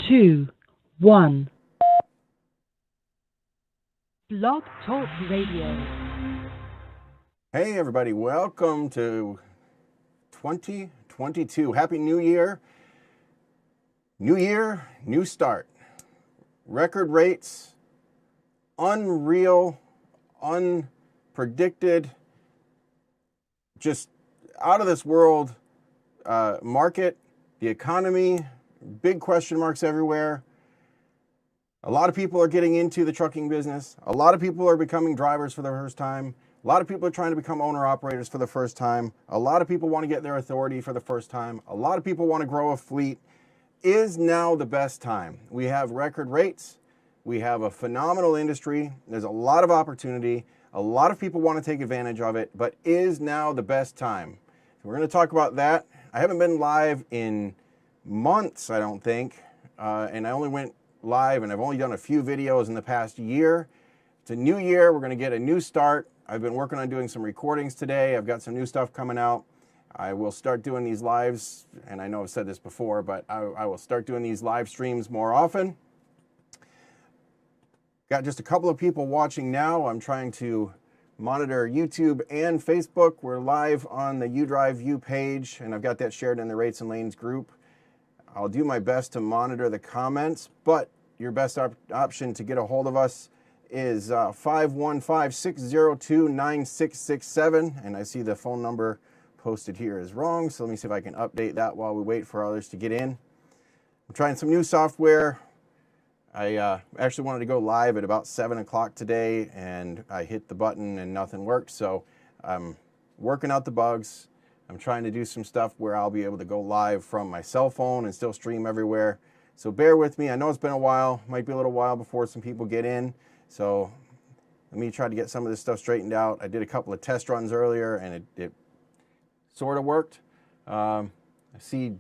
two, one. Blog Talk Radio. Hey everybody, welcome to 2022. Happy New Year. New year, new start. Record rates, unreal, unpredicted, just out of this world market, the economy, big question marks everywhere. A lot of people are getting into the trucking business. A lot of people are becoming drivers for the first time. A lot of people are trying to become owner-operators for the first time. A lot of people want to get their authority for the first time. A lot of people want to grow a fleet. Is now the best time? We have record rates. We have a phenomenal industry. There's a lot of opportunity. A lot of people want to take advantage of it, but is now the best time? So we're going to talk about that. I haven't been live in months, I don't think, and I only went live and I've only done a few videos in the past year. It's a new year. We're going to get a new start. I've been working on doing some recordings today. I've got some new stuff coming out. I will start doing these lives, and I know I've said this before, but I will start doing these live streams more often. Got just a couple of people watching now. I'm trying to monitor YouTube and Facebook. We're live on the UDrive page, and I've got that shared in the Rates and Lanes group. I'll do my best to monitor the comments, but your best option to get a hold of us is 515-602-9667, and I see the phone number posted here is wrong, so let me see if I can update that while we wait for others to get in. I'm trying some new software. I actually wanted to go live at about 7 o'clock today, and I hit the button and nothing worked, so I'm working out the bugs. I'm trying to do some stuff where I'll be able to go live from my cell phone and still stream everywhere. So bear with me. I know it's been a while, might be a little while before some people get in, so let me try to get some of this stuff straightened out. I did a couple of test runs earlier, and it sort of worked. I see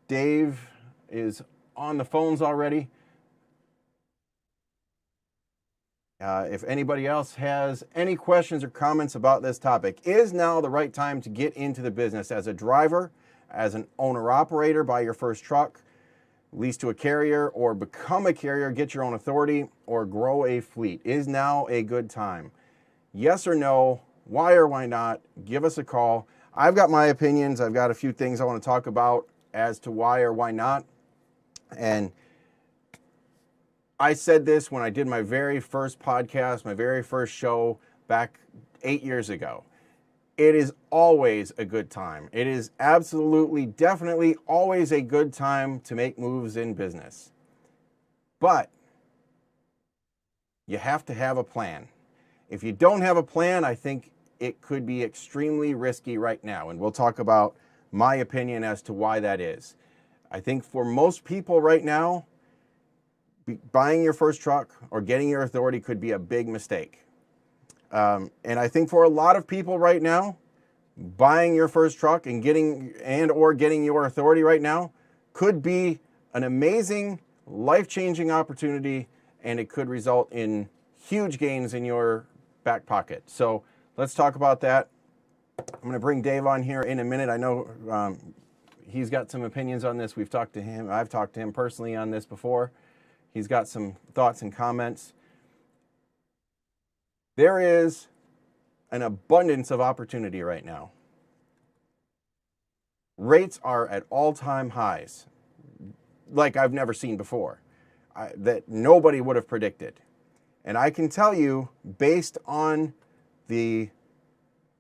Dave is on the phones already. If anybody else has any questions or comments about this topic, is now the right time to get into the business as a driver, as an owner-operator, buy your first truck, lease to a carrier, or become a carrier, get your own authority, or grow a fleet? Is now a good time? Yes or no? Why or why not? Give us a call. I've got my opinions. I've got a few things I want to talk about as to why or why not. And I said this when I did my very first podcast, my very first show back 8 years ago. It is always a good time. It is absolutely, definitely always a good time to make moves in business. But you have to have a plan. If you don't have a plan, I think it could be extremely risky right now. And we'll talk about my opinion as to why that is. I think for most people right now, buying your first truck or getting your authority could be a big mistake. And I think for a lot of people right now, buying your first truck and getting your authority right now could be an amazing, life-changing opportunity, and it could result in huge gains in your back pocket. So let's talk about that. I'm going to bring Dave on here in a minute. I know he's got some opinions on this. We've talked to him. I've talked to him personally on this before. He's got some thoughts and comments. There is an abundance of opportunity right now. Rates are at all-time highs, like I've never seen before, that nobody would have predicted. And I can tell you, based on the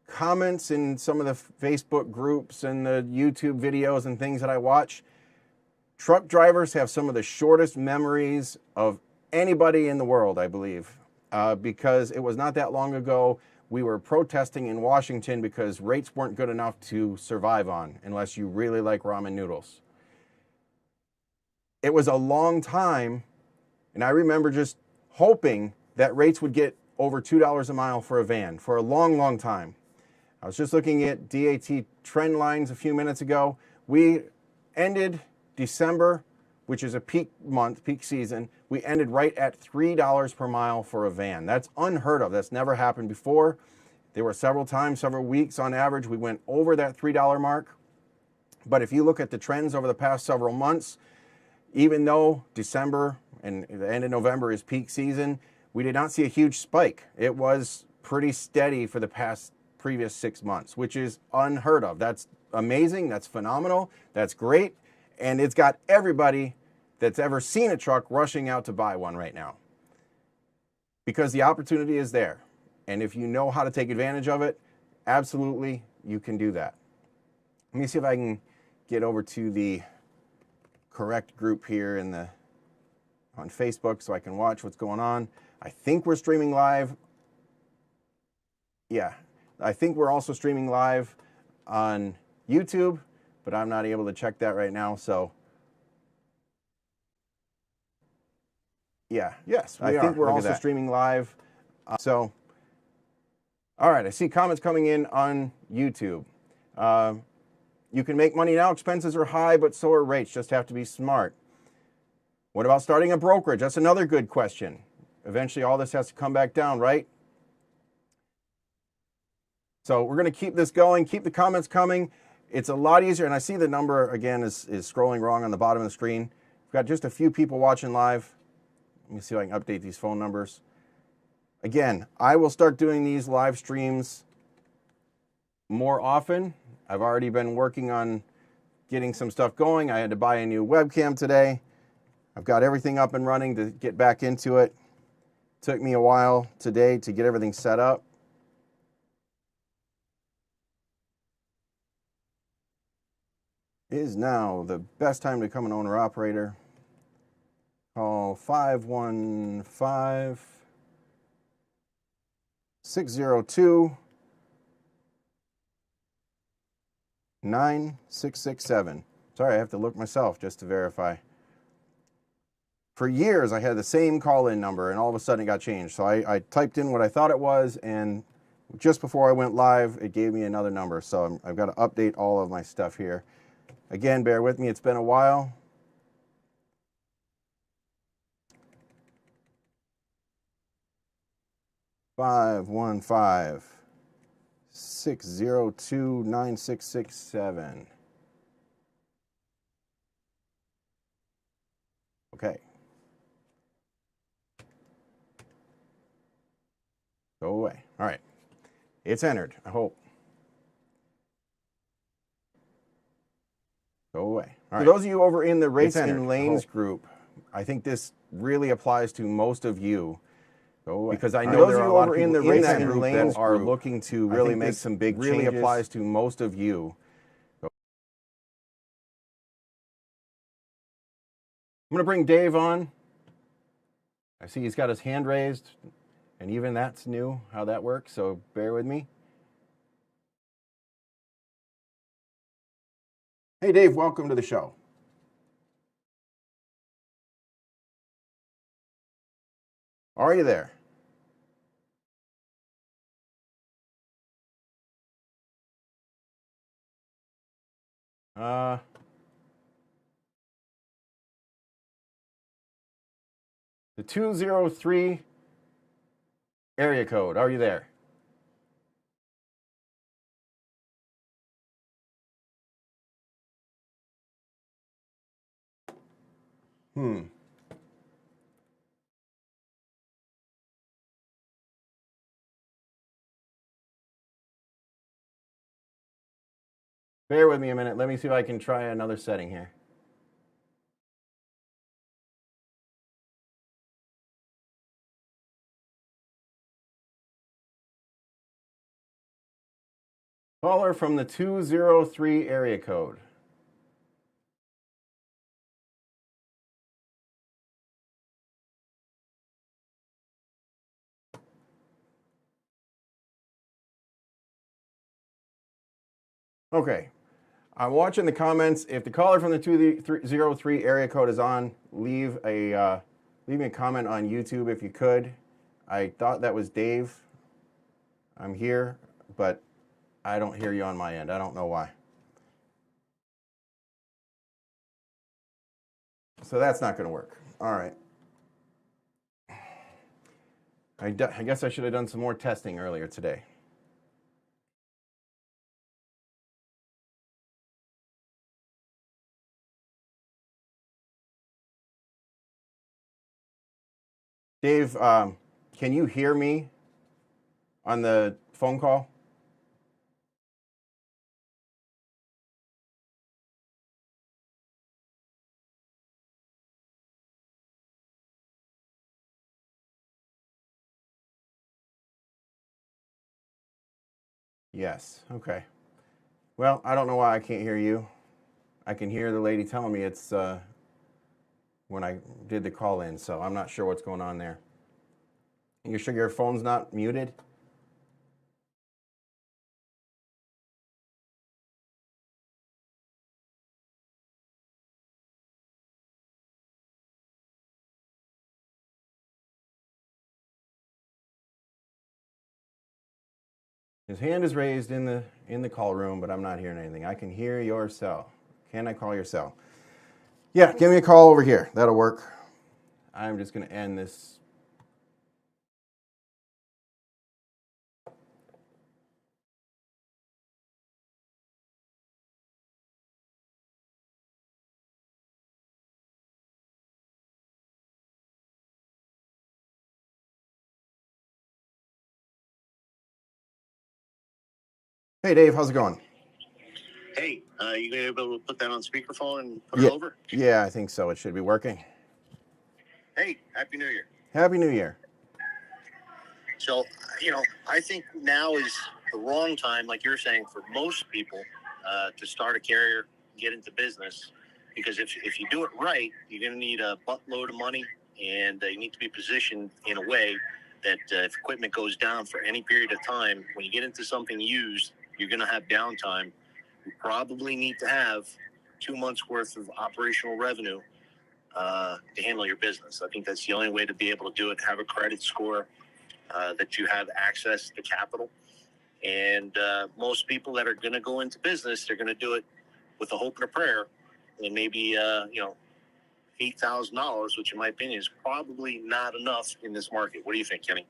comments in some of the Facebook groups and the YouTube videos and things that I watch, truck drivers have some of the shortest memories of anybody in the world, I believe, because it was not that long ago we were protesting in Washington because rates weren't good enough to survive on unless you really like ramen noodles. It was a long time, and I remember just hoping that rates would get over $2 a mile for a van for a long, long time. I was just looking at DAT trend lines a few minutes ago. We ended December, which is a peak month, peak season, we ended right at $3 per mile for a van. That's unheard of. That's never happened before. There were several times, several weeks on average, we went over that $3 mark. But if you look at the trends over the past several months, even though December and the end of November is peak season, we did not see a huge spike. It was pretty steady for the previous 6 months, which is unheard of. That's amazing. That's phenomenal. That's great. And it's got everybody that's ever seen a truck rushing out to buy one right now, because the opportunity is there. And if you know how to take advantage of it, absolutely, you can do that. Let me see if I can get over to the correct group here on Facebook so I can watch what's going on. I think we're streaming live. Yeah, I think we're also streaming live on YouTube, but I'm not able to check that right now. So yeah, yes, I think we're also streaming live. So, all right, I see comments coming in on YouTube. You can make money now. Expenses are high, but so are rates. Just have to be smart. What about starting a brokerage? That's another good question. Eventually, all this has to come back down, right? So we're going to keep this going. Keep the comments coming. It's a lot easier. And I see the number, again, is scrolling wrong on the bottom of the screen. We've got just a few people watching live. Let me see if I can update these phone numbers. Again, I will start doing these live streams more often. I've already been working on getting some stuff going. I had to buy a new webcam today. I've got everything up and running to get back into it. Took me a while today to get everything set up. It is now the best time to become an owner-operator. Call 515-602-9667. Sorry, I have to look myself just to verify. For years, I had the same call-in number, and all of a sudden it got changed. So I typed in what I thought it was, and just before I went live, it gave me another number. So I've got to update all of my stuff here. Again, bear with me. It's been a while. Five one five 602-9667. Okay. Go away. All right. It's entered, I hope. Go away. All right. For those of you over in the Rates and Lanes group, I think this really applies to most of you. Go away. Because I know there are a lot of people in the Rates and Lanes that are looking to really make some big changes. Really applies to most of you. I'm going to bring Dave on. I see he's got his hand raised, and even that's new, how that works, so bear with me. Hey, Dave, welcome to the show. Are you there? The 203 area code, are you there? Bear with me a minute. Let me see if I can try another setting here. Caller from the 203 area code. Okay. I'm watching the comments. If the caller from the 203 area code is on, leave me a comment on YouTube if you could. I thought that was Dave. I'm here, but I don't hear you on my end. I don't know why. So that's not going to work. All right. I guess I should have done some more testing earlier today. Dave, can you hear me on the phone call? Yes. Okay. Well, I don't know why I can't hear you. I can hear the lady telling me it's when I did the call in, so I'm not sure what's going on there. You sure your phone's not muted? His hand is raised in the call room, but I'm not hearing anything. I can hear your cell. Can I call your cell? Yeah, give me a call over here. That'll work. I'm just going to end this. Hey, Dave, how's it going? Hey, you gonna be able to put that on speakerphone and put Yeah. it over? Yeah, I think so. It should be working. Hey, Happy New Year. Happy New Year. So, I think now is the wrong time, like you're saying, for most people to start a carrier, get into business. Because if you do it right, you're going to need a buttload of money, and you need to be positioned in a way that if equipment goes down for any period of time, when you get into something used, you're going to have downtime. You probably need to have 2 months worth of operational revenue to handle your business. I think that's the only way to be able to do it. Have a credit score, that you have access to capital. And most people that are going to go into business, they're going to do it with a hope and a prayer, and maybe $8,000, which in my opinion is probably not enough in this market. What do you think, Kenny?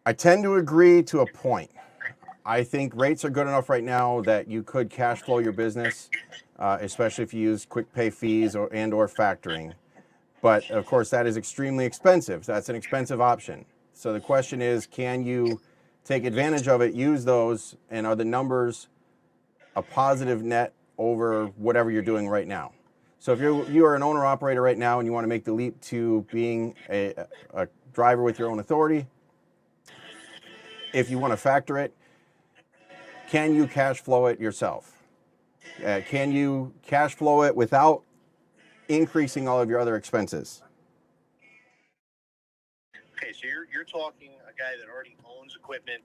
I tend to agree to a point. I think rates are good enough right now that you could cash flow your business, especially if you use quick pay fees or factoring. But of course, that is extremely expensive. That's an expensive option. So the question is, can you take advantage of it, use those, and are the numbers a positive net over whatever you're doing right now? So if you are an owner operator right now and you want to make the leap to being a driver with your own authority, if you want to factor it, can you cash flow it yourself? Can you cash flow it without increasing all of your other expenses? Okay, so you're talking a guy that already owns equipment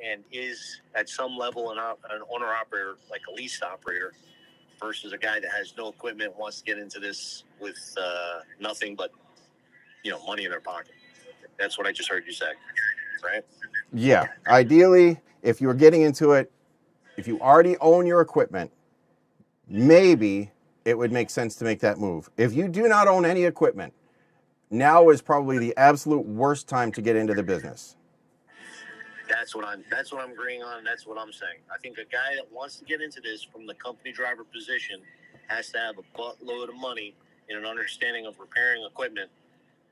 and is at some level an owner operator, like a leased operator, versus a guy that has no equipment, wants to get into this with nothing but money in their pocket. That's what I just heard you say, right? Yeah. Ideally, if you were getting into it, if you already own your equipment, maybe it would make sense to make that move. If you do not own any equipment, now is probably the absolute worst time to get into the business. That's what I'm agreeing on, and that's what I'm saying. I think a guy that wants to get into this from the company driver position has to have a buttload of money and an understanding of repairing equipment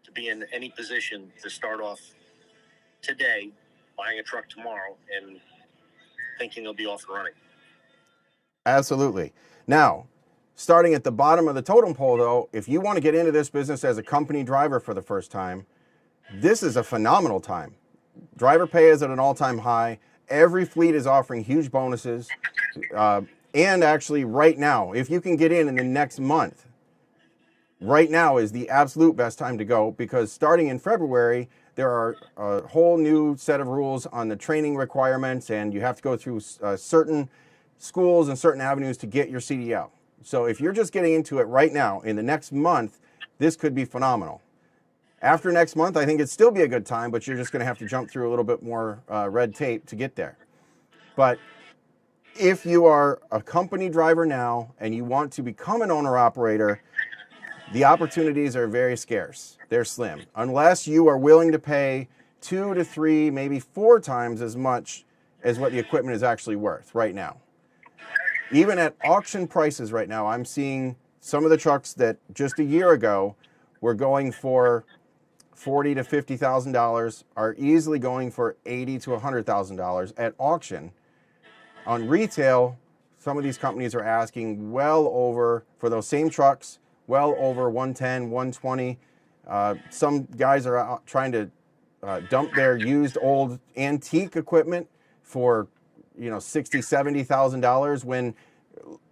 to be in any position to start off today, buying a truck tomorrow, and thinking they'll be off and running. Absolutely. Now, starting at the bottom of the totem pole, though, if you want to get into this business as a company driver for the first time, this is a phenomenal time. Driver pay is at an all-time high. Every fleet is offering huge bonuses. And actually, right now, if you can get in the next month, right now is the absolute best time to go, because starting in February, there are a whole new set of rules on the training requirements, and you have to go through certain schools and certain avenues to get your CDL. So if you're just getting into it right now, in the next month, this could be phenomenal. After next month, I think it'd still be a good time, but you're just going to have to jump through a little bit more red tape to get there. But if you are a company driver now and you want to become an owner-operator, the opportunities are very scarce. They're slim. Unless you are willing to pay 2 to 3, maybe 4 times as much as what the equipment is actually worth right now. Even at auction prices right now, I'm seeing some of the trucks that just a year ago were going for $40,000 to $50,000 are easily going for $80,000 to $100,000 at auction. On retail, some of these companies are asking well over, for those same trucks, well over 110, 120. Some guys are out trying to dump their used old antique equipment for, $60,000, $70,000 when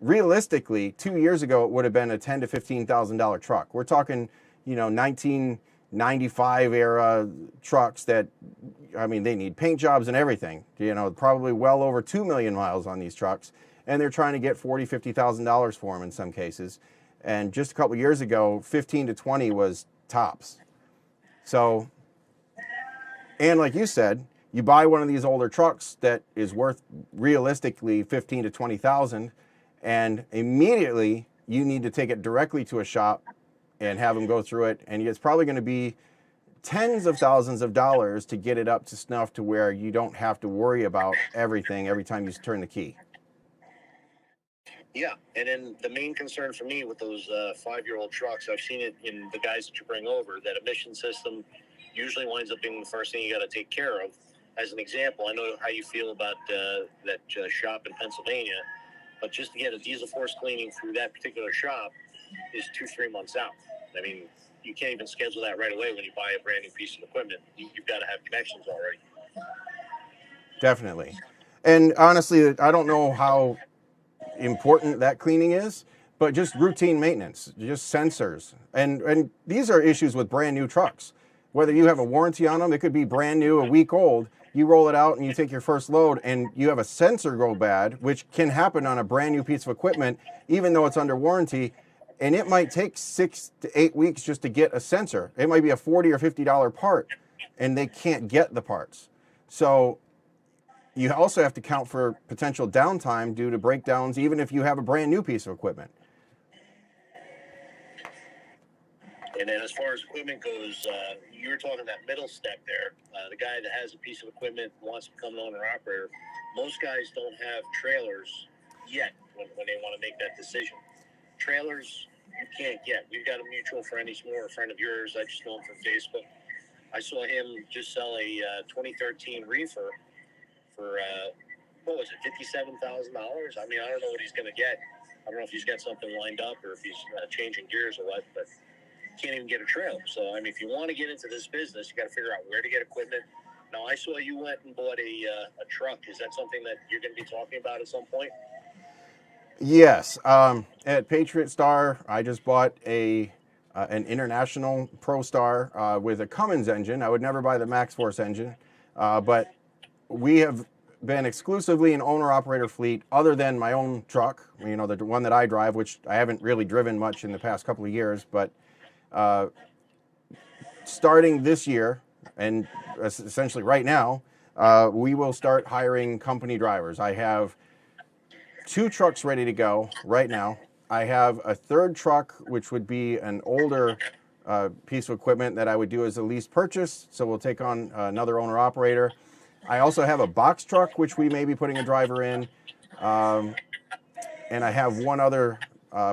realistically 2 years ago it would have been a $10,000 to $15,000 truck. We're talking, 1995 era trucks that, they need paint jobs and everything. Probably well over 2 million miles on these trucks, and they're trying to get $40,000, $50,000 for them in some cases. And just a couple years ago, 15 to 20 was tops. So, and like you said, you buy one of these older trucks that is worth realistically 15 to 20,000, and immediately you need to take it directly to a shop and have them go through it, and it's probably going to be tens of thousands of dollars to get it up to snuff to where you don't have to worry about everything every time you turn the key. Yeah, and then the main concern for me with those 5-year-old trucks, I've seen it in the guys that you bring over, that emission system usually winds up being the first thing you got to take care of. As an example, I know how you feel about that shop in Pennsylvania, but just to get a diesel force cleaning through that particular shop is 2-3 months out. You can't even schedule that right away when you buy a brand new piece of equipment. You've got to have connections already. Definitely. And honestly, I don't know how important that cleaning is, but just routine maintenance, just sensors. And these are issues with brand new trucks. Whether you have a warranty on them, it could be brand new, a week old. You roll it out and you take your first load and you have a sensor go bad, which can happen on a brand new piece of equipment, even though it's under warranty. And it might take 6 to 8 weeks just to get a sensor. It might be a $40 or $50 part, and they can't get the parts. So you also have to count for potential downtime due to breakdowns, even if you have a brand new piece of equipment. And then as far as equipment goes, you were talking that middle step there. The guy that has a piece of equipment wants to become an owner-operator. Most guys don't have trailers yet when they want to make that decision. Trailers you can't get. We've got a mutual friend. He's more a friend of yours. I just know him from Facebook. I saw him just sell a 2013 reefer for, what was it, $57,000? I don't know what he's going to get. I don't know if he's got something lined up or if he's changing gears or what, but can't even get a trailer. So, if you want to get into this business, you got to figure out where to get equipment. Now, I saw you went and bought a truck. Is that something that you're going to be talking about at some point? Yes. At Patriot Star, I just bought an International Pro Star with a Cummins engine. I would never buy the Max Force engine, but we have been exclusively an owner-operator fleet other than my own truck, the one that I drive, which I haven't really driven much in the past couple of years, but starting this year and essentially right now, we will start hiring company drivers. I have 2 trucks ready to go right now. I have a third truck, which would be an older piece of equipment that I would do as a lease purchase. So we'll take on another owner operator. I also have a box truck, which we may be putting a driver in. And I have one other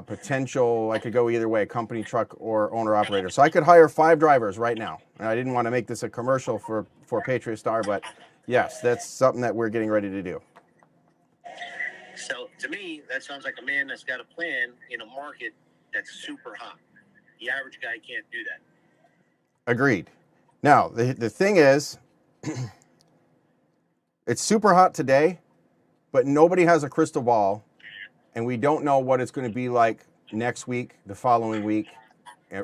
potential, I could go either way, company truck or owner operator. So I could hire 5 drivers right now. And I didn't want to make this a commercial for Patriot Star, but yes, that's something that we're getting ready to do. So to me, that sounds like a man that's got a plan in a market that's super hot. The average guy can't do that. Agreed. Now, the thing is, it's super hot today, but nobody has a crystal ball, and we don't know what it's going to be like next week, the following week,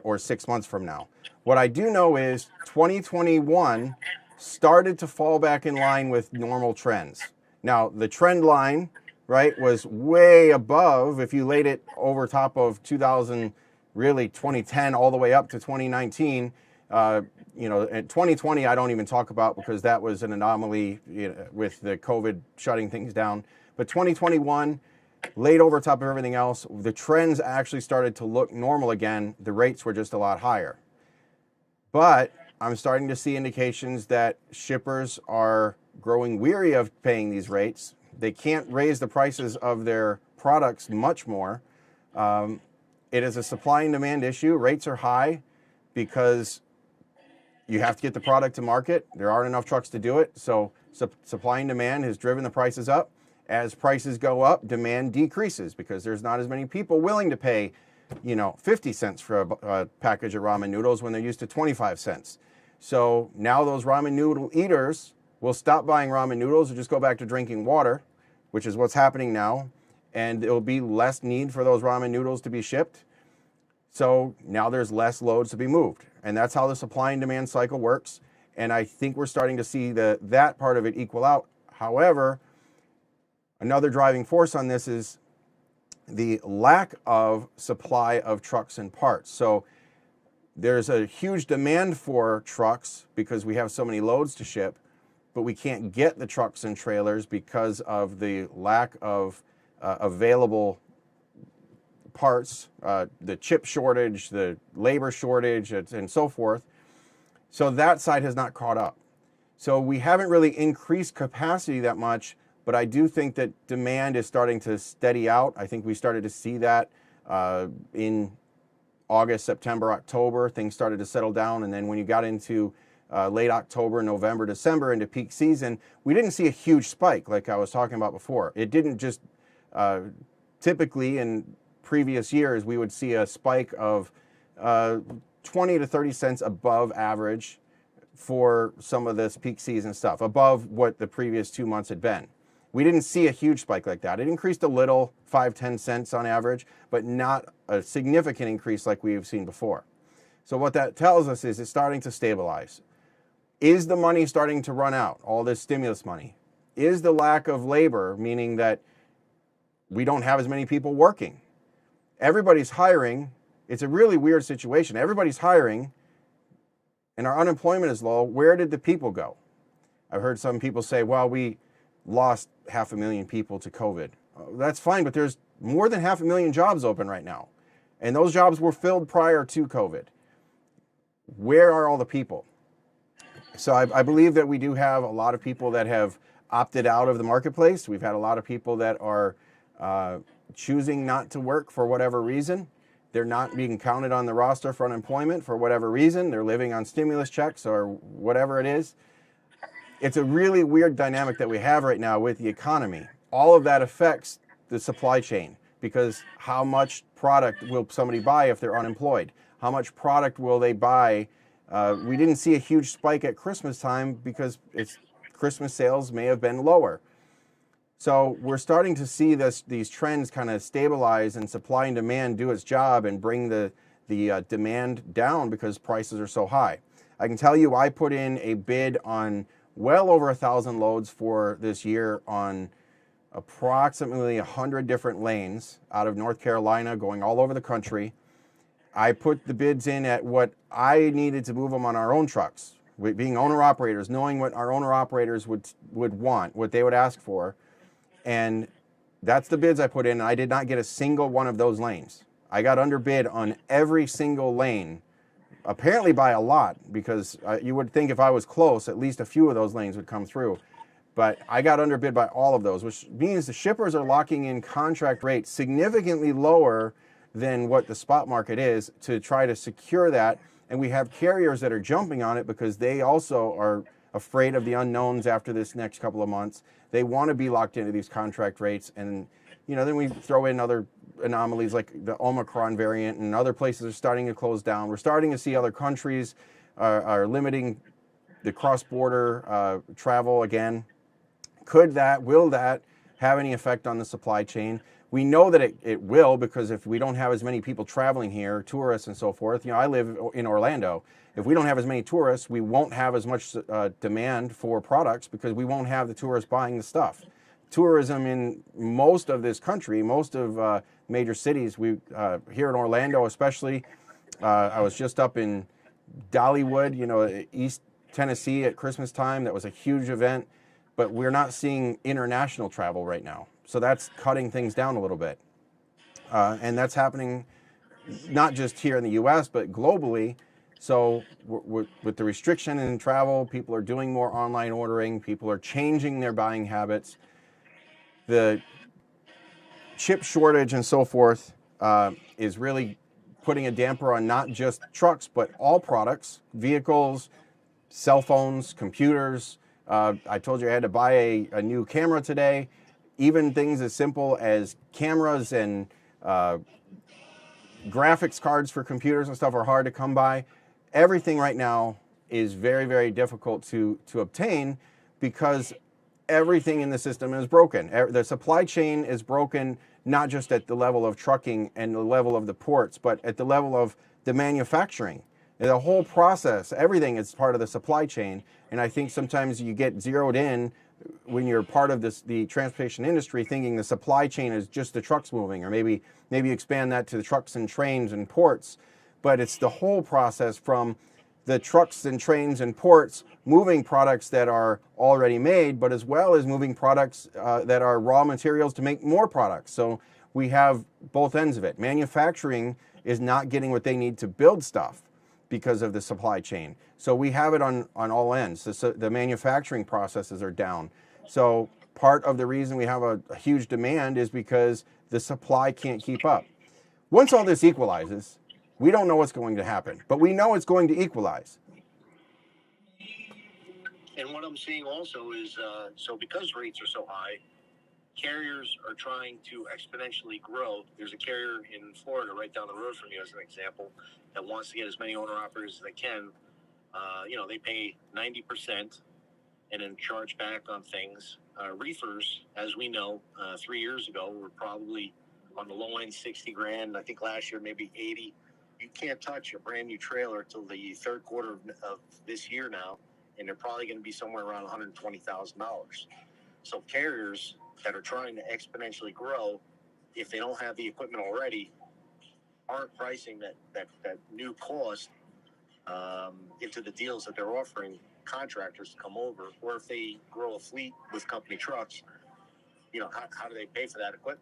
or 6 months from now. What I do know is 2021 started to fall back in line with normal trends. Now, the trend line, right, was way above if you laid it over top of 2010 all the way up to 2019. And 2020 I don't even talk about because that was an anomaly with the COVID shutting things down. But 2021, laid over top of everything else, the trends actually started to look normal again. The rates were just a lot higher. But I'm starting to see indications that shippers are growing weary of paying these rates. They can't raise the prices of their products much more. It is a supply and demand issue. Rates are high because you have to get the product to market. There aren't enough trucks to do it. So supply and demand has driven the prices up. As prices go up, demand decreases because there's not as many people willing to pay, 50 cents for a package of ramen noodles when they're used to 25 cents. So now those ramen noodle eaters will stop buying ramen noodles and just go back to drinking water, which is what's happening now. And there will be less need for those ramen noodles to be shipped. So now there's less loads to be moved. And that's how the supply and demand cycle works. And I think we're starting to see that part of it equal out. However, another driving force on this is the lack of supply of trucks and parts. So there's a huge demand for trucks because we have so many loads to ship, but we can't get the trucks and trailers because of the lack of available parts, the chip shortage, the labor shortage, and so forth. So that side has not caught up. So we haven't really increased capacity that much, but I do think that demand is starting to steady out. I think we started to see that in August, September, October. Things started to settle down, and then when you got into late October, November, December into peak season, we didn't see a huge spike like I was talking about before. It didn't just typically in previous years, we would see a spike of 20 to 30 cents above average for some of this peak season stuff, above what the previous 2 months had been. We didn't see a huge spike like that. It increased a little, 5-10 cents on average, but not a significant increase like we've seen before. So what that tells us is it's starting to stabilize. Is the money starting to run out, all this stimulus money? Is the lack of labor, meaning that we don't have as many people working? Everybody's hiring. It's a really weird situation. Everybody's hiring, and our unemployment is low. Where did the people go? I've heard some people say, well, we lost 500,000 people to COVID. That's fine, but there's more than 500,000 jobs open right now. And those jobs were filled prior to COVID. Where are all the people? So I believe that we do have a lot of people that have opted out of the marketplace. We've had a lot of people that are choosing not to work for whatever reason. They're not being counted on the roster for unemployment for whatever reason. They're living on stimulus checks or whatever it is. It's a really weird dynamic that we have right now with the economy. All of that affects the supply chain because how much product will somebody buy if they're unemployed? How much product will they buy? We didn't see a huge spike at Christmas time because Christmas sales may have been lower. So we're starting to see these trends kind of stabilize and supply and demand do its job and bring the demand down because prices are so high. I can tell you I put in a bid on well over 1,000 loads for this year on approximately 100 different lanes out of North Carolina going all over the country. I put the bids in at what I needed to move them on our own trucks. Being owner-operators, knowing what our owner-operators would want, what they would ask for. And that's the bids I put in. I did not get a single one of those lanes. I got underbid on every single lane, apparently by a lot, because you would think if I was close, at least a few of those lanes would come through. But I got underbid by all of those, which means the shippers are locking in contract rates significantly lower than what the spot market is to try to secure that. And we have carriers that are jumping on it because they also are afraid of the unknowns after this next couple of months. They want to be locked into these contract rates. And, then we throw in other anomalies like the Omicron variant and other places are starting to close down. We're starting to see other countries are limiting the cross-border travel again. Will that have any effect on the supply chain? We know that it will, because if we don't have as many people traveling here, tourists and so forth, I live in Orlando. If we don't have as many tourists, we won't have as much demand for products because we won't have the tourists buying the stuff. Tourism in most of this country, most of major cities, here in Orlando especially, I was just up in Dollywood, East Tennessee at Christmas time. That was a huge event, but we're not seeing international travel right now. So that's cutting things down a little bit. And that's happening not just here in the U.S., but globally. So with the restriction in travel, people are doing more online ordering. People are changing their buying habits. The chip shortage and so forth is really putting a damper on not just trucks, but all products, vehicles, cell phones, computers. I told you I had to buy a new camera today. Even things as simple as cameras and graphics cards for computers and stuff are hard to come by. Everything right now is very, very difficult to obtain because everything in the system is broken. The supply chain is broken, not just at the level of trucking and the level of the ports, but at the level of the manufacturing. The whole process, everything is part of the supply chain. And I think sometimes you get zeroed in when you're part of the transportation industry, thinking the supply chain is just the trucks moving, or maybe expand that to the trucks and trains and ports. But it's the whole process from the trucks and trains and ports moving products that are already made, but as well as moving products that are raw materials to make more products. So we have both ends of it. Manufacturing is not getting what they need to build stuff because of the supply chain. So we have it on all ends. The manufacturing processes are down. So part of the reason we have a huge demand is because the supply can't keep up. Once all this equalizes, we don't know what's going to happen, but we know it's going to equalize. And what I'm seeing also is, so because rates are so high, carriers are trying to exponentially grow. There's a carrier in Florida right down the road from you, as an example, that wants to get as many owner-operators as they can. They pay 90% and then charge back on things. Reefers, as we know, 3 years ago, were probably on the low end 60 grand. I think last year maybe 80. You can't touch a brand new trailer till the third quarter of this year now, and they're probably going to be somewhere around $120,000. So carriers that are trying to exponentially grow, if they don't have the equipment already, aren't pricing that new cost into the deals that they're offering contractors to come over. Or if they grow a fleet with company trucks, how do they pay for that equipment?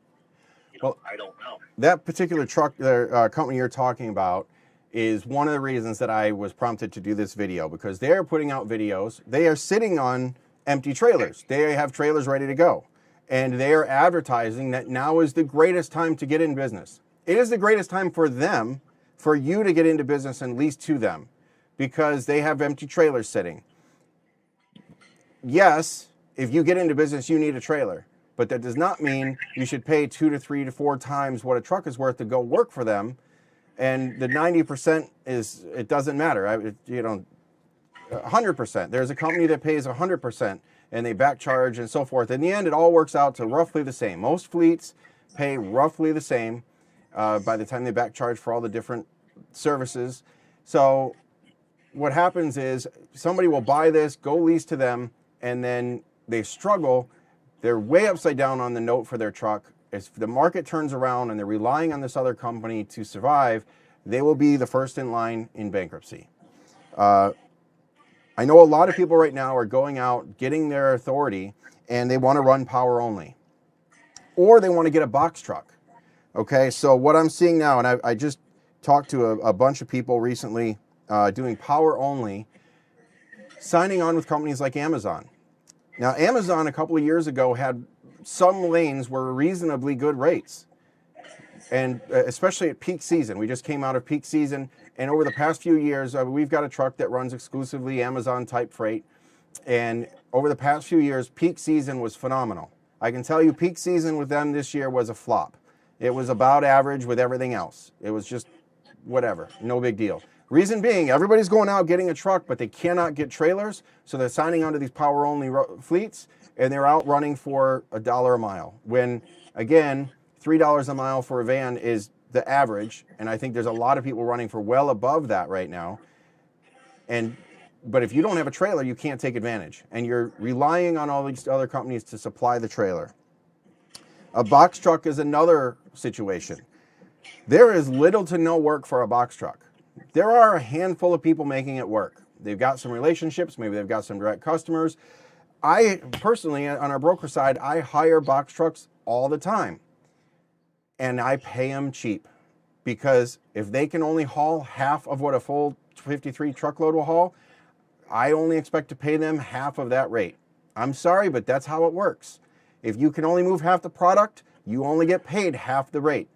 Well, I don't know. That particular truck, the company you're talking about, is one of the reasons that I was prompted to do this video, because they're putting out videos. They are sitting on empty trailers. They have trailers ready to go. And they are advertising that now is the greatest time to get in business. It is the greatest time for them, for you to get into business and lease to them, because they have empty trailers sitting. Yes, if you get into business, you need a trailer. But that does not mean you should pay 2 to 3 to 4 times what a truck is worth to go work for them. And the 90% it doesn't matter. 100%. There's a company that pays 100% and they back charge and so forth. In the end, it all works out to roughly the same. Most fleets pay roughly the same by the time they back charge for all the different services. So what happens is somebody will buy this, go lease to them, and then they struggle. They're way upside down on the note for their truck. If the market turns around and they're relying on this other company to survive, they will be the first in line in bankruptcy. I know a lot of people right now are going out, getting their authority, and they want to run power only. Or they want to get a box truck. Okay, so what I'm seeing now, and I just talked to a bunch of people recently doing power only, signing on with companies like Amazon. Now, Amazon a couple of years ago had some lanes were reasonably good rates, and especially at peak season. We just came out of peak season, and over the past few years, we've got a truck that runs exclusively Amazon type freight, and over the past few years, peak season was phenomenal. I can tell you peak season with them this year was a flop. It was about average with everything else. It was just whatever, no big deal. Reason being, everybody's going out getting a truck, but they cannot get trailers, so they're signing onto these power-only fleets, and they're out running for $1 a mile. When, again, $3 a mile for a van is the average, and I think there's a lot of people running for well above that right now. But if you don't have a trailer, you can't take advantage, and you're relying on all these other companies to supply the trailer. A box truck is another situation. There is little to no work for a box truck. There are a handful of people making it work. They've got some relationships, maybe they've got some direct customers. I personally, on our broker side, I hire box trucks all the time. And I pay them cheap, because if they can only haul half of what a full 53 truckload will haul, I only expect to pay them half of that rate. I'm sorry, but that's how it works. If you can only move half the product, you only get paid half the rate.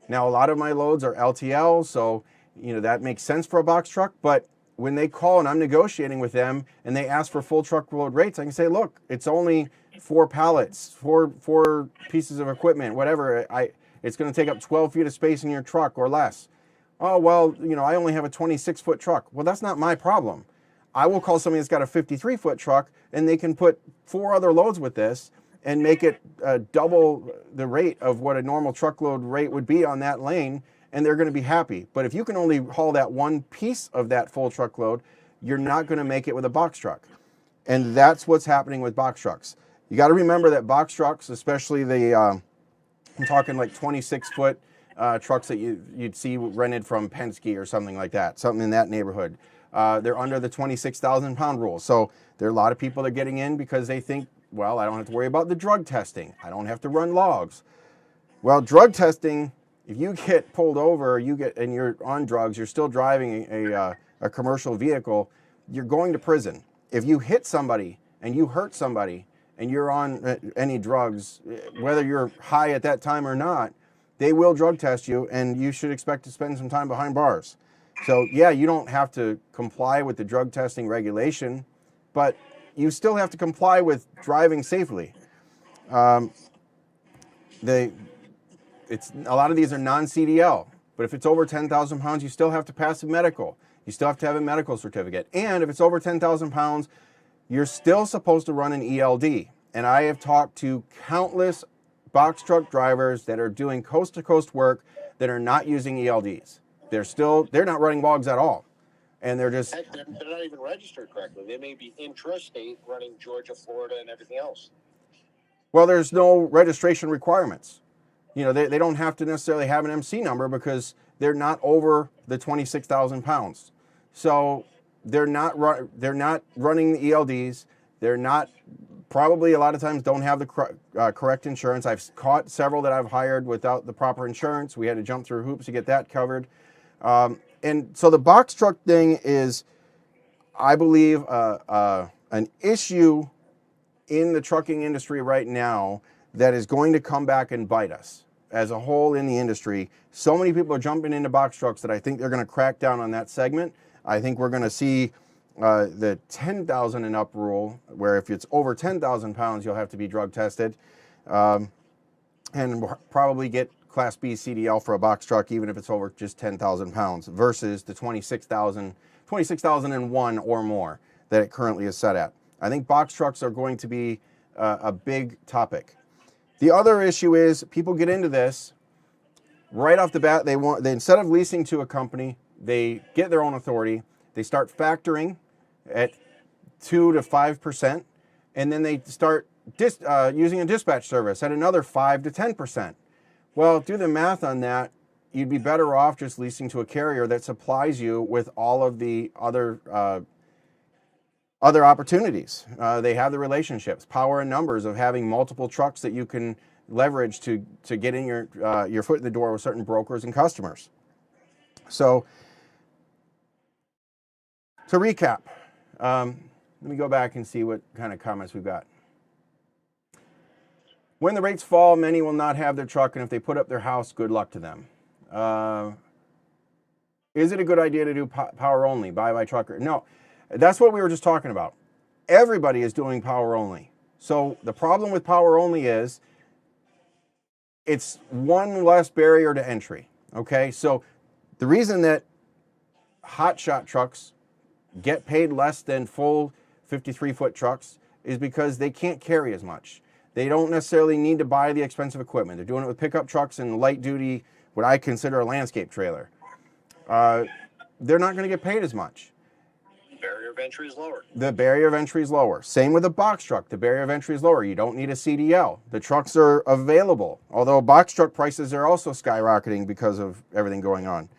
Now, a lot of my loads are LTL, so that makes sense for a box truck, but when they call and I'm negotiating with them and they ask for full truckload rates, I can say, look, it's only 4 pallets, four pieces of equipment, whatever. It's going to take up 12 feet of space in your truck or less. Oh, well, I only have a 26-foot truck. Well, that's not my problem. I will call somebody that's got a 53-foot truck and they can put 4 other loads with this and make it double the rate of what a normal truckload rate would be on that lane, and they're going to be happy. But if you can only haul that one piece of that full truckload, you're not going to make it with a box truck. And that's what's happening with box trucks. You got to remember that box trucks, especially I'm talking like 26-foot trucks that you'd see rented from Penske or something like that, something in that neighborhood. They're under the 26,000 pound rule. So there are a lot of people that are getting in because they think, well, I don't have to worry about the drug testing. I don't have to run logs. Well, drug testing, if you get pulled over, and you're on drugs, you're still driving a commercial vehicle, you're going to prison. If you hit somebody and you hurt somebody and you're on any drugs, whether you're high at that time or not, they will drug test you, and you should expect to spend some time behind bars. So yeah, you don't have to comply with the drug testing regulation, but you still have to comply with driving safely. A lot of these are non-CDL, but if it's over 10,000 pounds, you still have to pass a medical. You still have to have a medical certificate. And if it's over 10,000 pounds, you're still supposed to run an ELD. And I have talked to countless box truck drivers that are doing coast-to-coast work that are not using ELDs. They're not running logs at all. And they're just... Heck, they're not even registered correctly. They may be intrastate running Georgia, Florida, and everything else. Well, there's no registration requirements. They don't have to necessarily have an MC number because they're not over the 26,000 pounds. So they're not running the ELDs. They're not, probably a lot of times don't have the correct insurance. I've caught several that I've hired without the proper insurance. We had to jump through hoops to get that covered. And so the box truck thing is, I believe, an issue in the trucking industry right now that is going to come back and bite us as a whole in the industry. So many people are jumping into box trucks that I think they're going to crack down on that segment. I think we're going to see the 10,000 and up rule, where if it's over 10,000 pounds, you'll have to be drug tested, and probably get Class B CDL for a box truck, even if it's over just 10,000 pounds, versus the 26,001 or more that it currently is set at. I think box trucks are going to be a big topic. The other issue is people get into this right off the bat. They instead of leasing to a company, they get their own authority. They start factoring at 2 to 5%, and then they start using a dispatch service at another 5 to 10%. Well, do the math on that. You'd be better off just leasing to a carrier that supplies you with all of the other opportunities. They have the relationships, power and numbers of having multiple trucks that you can leverage to get in your foot in the door with certain brokers and customers. So to recap, let me go back and see what kind of comments we've got. When the rates fall, many will not have their truck, and if they put up their house, good luck to them. Is it a good idea to do power only, buy by trucker? No, that's what we were just talking about. Everybody is doing power only. So the problem with power only is it's one less barrier to entry. Okay, so the reason that hotshot trucks get paid less than full 53-foot trucks is because they can't carry as much. They don't necessarily need to buy the expensive equipment. They're doing it with pickup trucks and light duty, what I consider a landscape trailer. They're not going to get paid as much. The barrier of entry is lower. The barrier of entry is lower. Same with a box truck. The barrier of entry is lower. You don't need a CDL. The trucks are available, although box truck prices are also skyrocketing because of everything going on.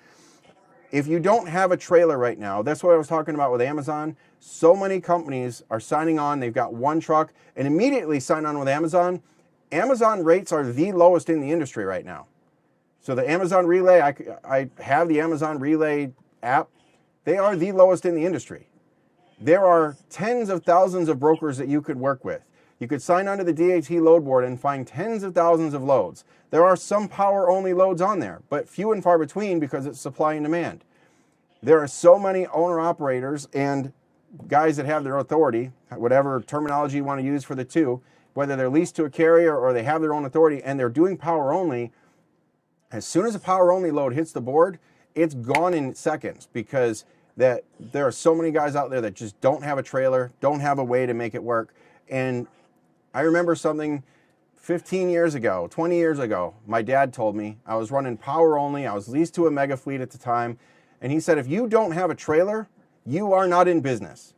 If you don't have a trailer right now, that's what I was talking about with Amazon. So many companies are signing on. They've got one truck and immediately sign on with Amazon. Amazon rates are the lowest in the industry right now. So the Amazon Relay, I have the Amazon Relay app. They are the lowest in the industry. There are tens of thousands of brokers that you could work with. You could sign onto the DAT load board and find tens of thousands of loads. There are some power-only loads on there, but few and far between because it's supply and demand. There are so many owner-operators and guys that have their authority, whatever terminology you want to use for the two, whether they're leased to a carrier or they have their own authority and they're doing power only. As soon as a power only load hits the board, it's gone in seconds, because that there are so many guys out there that just don't have a trailer, don't have a way to make it work. And I remember something 15 years ago, 20 years ago, my dad told me. I was running power only. I was leased to a mega fleet at the time. And he said, if you don't have a trailer, you are not in business,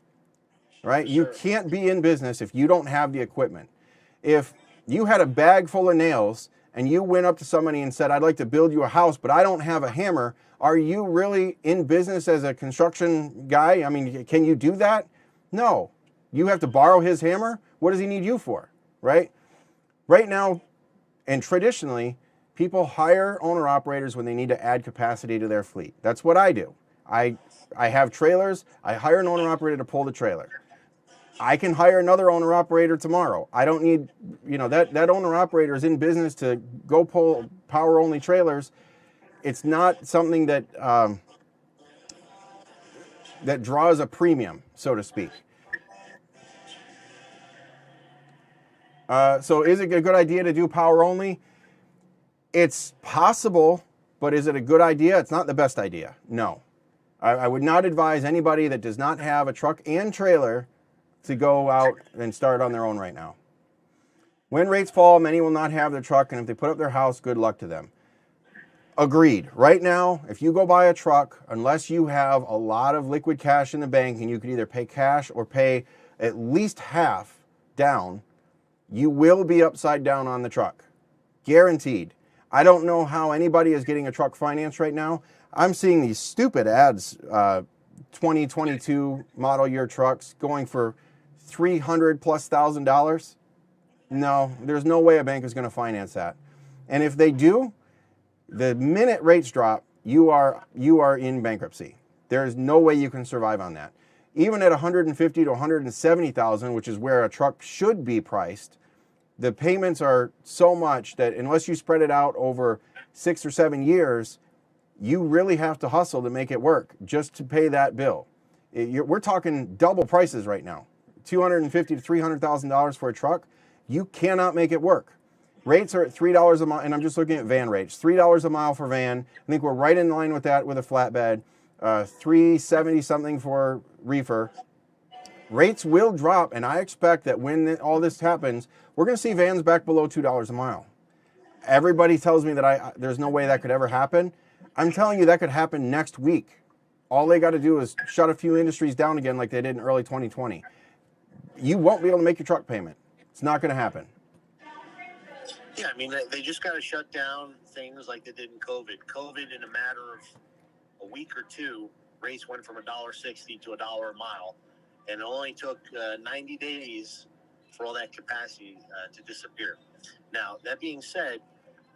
right? You can't be in business if you don't have the equipment. If you had a bag full of nails and you went up to somebody and said, I'd like to build you a house, but I don't have a hammer, are you really in business as a construction guy? I mean, can you do that? No. You have to borrow his hammer? What does he need you for, right? Right now, and traditionally, people hire owner-operators when they need to add capacity to their fleet. That's what I do. I have trailers. I hire an owner-operator to pull the trailer. I can hire another owner-operator tomorrow. I don't need, that owner-operator is in business to go pull power-only trailers. It's not something that that draws a premium, so to speak. So is it a good idea to do power only? It's possible, but is it a good idea? It's not the best idea. No. I would not advise anybody that does not have a truck and trailer to go out and start on their own right now. When rates fall, many will not have their truck, and if they put up their house, good luck to them. Agreed. Right now, if you go buy a truck, unless you have a lot of liquid cash in the bank and you could either pay cash or pay at least half down, you will be upside down on the truck. Guaranteed. I don't know how anybody is getting a truck financed right now. I'm seeing these stupid ads, 2022 model year trucks going for $300,000+. No, there's no way a bank is going to finance that. And if they do, the minute rates drop, you are in bankruptcy. There's no way you can survive on that. Even at $150,000 to $170,000, which is where a truck should be priced, the payments are so much that unless you spread it out over 6 or 7 years, you really have to hustle to make it work just to pay that bill. We're talking double prices right now. $250,000 to $300,000 for a truck. You cannot make it work. Rates are at $3 a mile, and I'm just looking at van rates. $3 a mile for van. I think we're right in line with that with a flatbed. $370 something for reefer. Rates will drop, and I expect that when all this happens, we're going to see vans back below $2 a mile. Everybody tells me that there's no way that could ever happen. I'm telling you that could happen next week. All they got to do is shut a few industries down again like they did in early 2020. You won't be able to make your truck payment. It's not going to happen. Yeah, I mean, they just got to shut down things like they did in COVID. COVID, in a matter of a week or two, rates went from $1.60 to $1 a mile. And it only took 90 days for all that capacity to disappear. Now, that being said,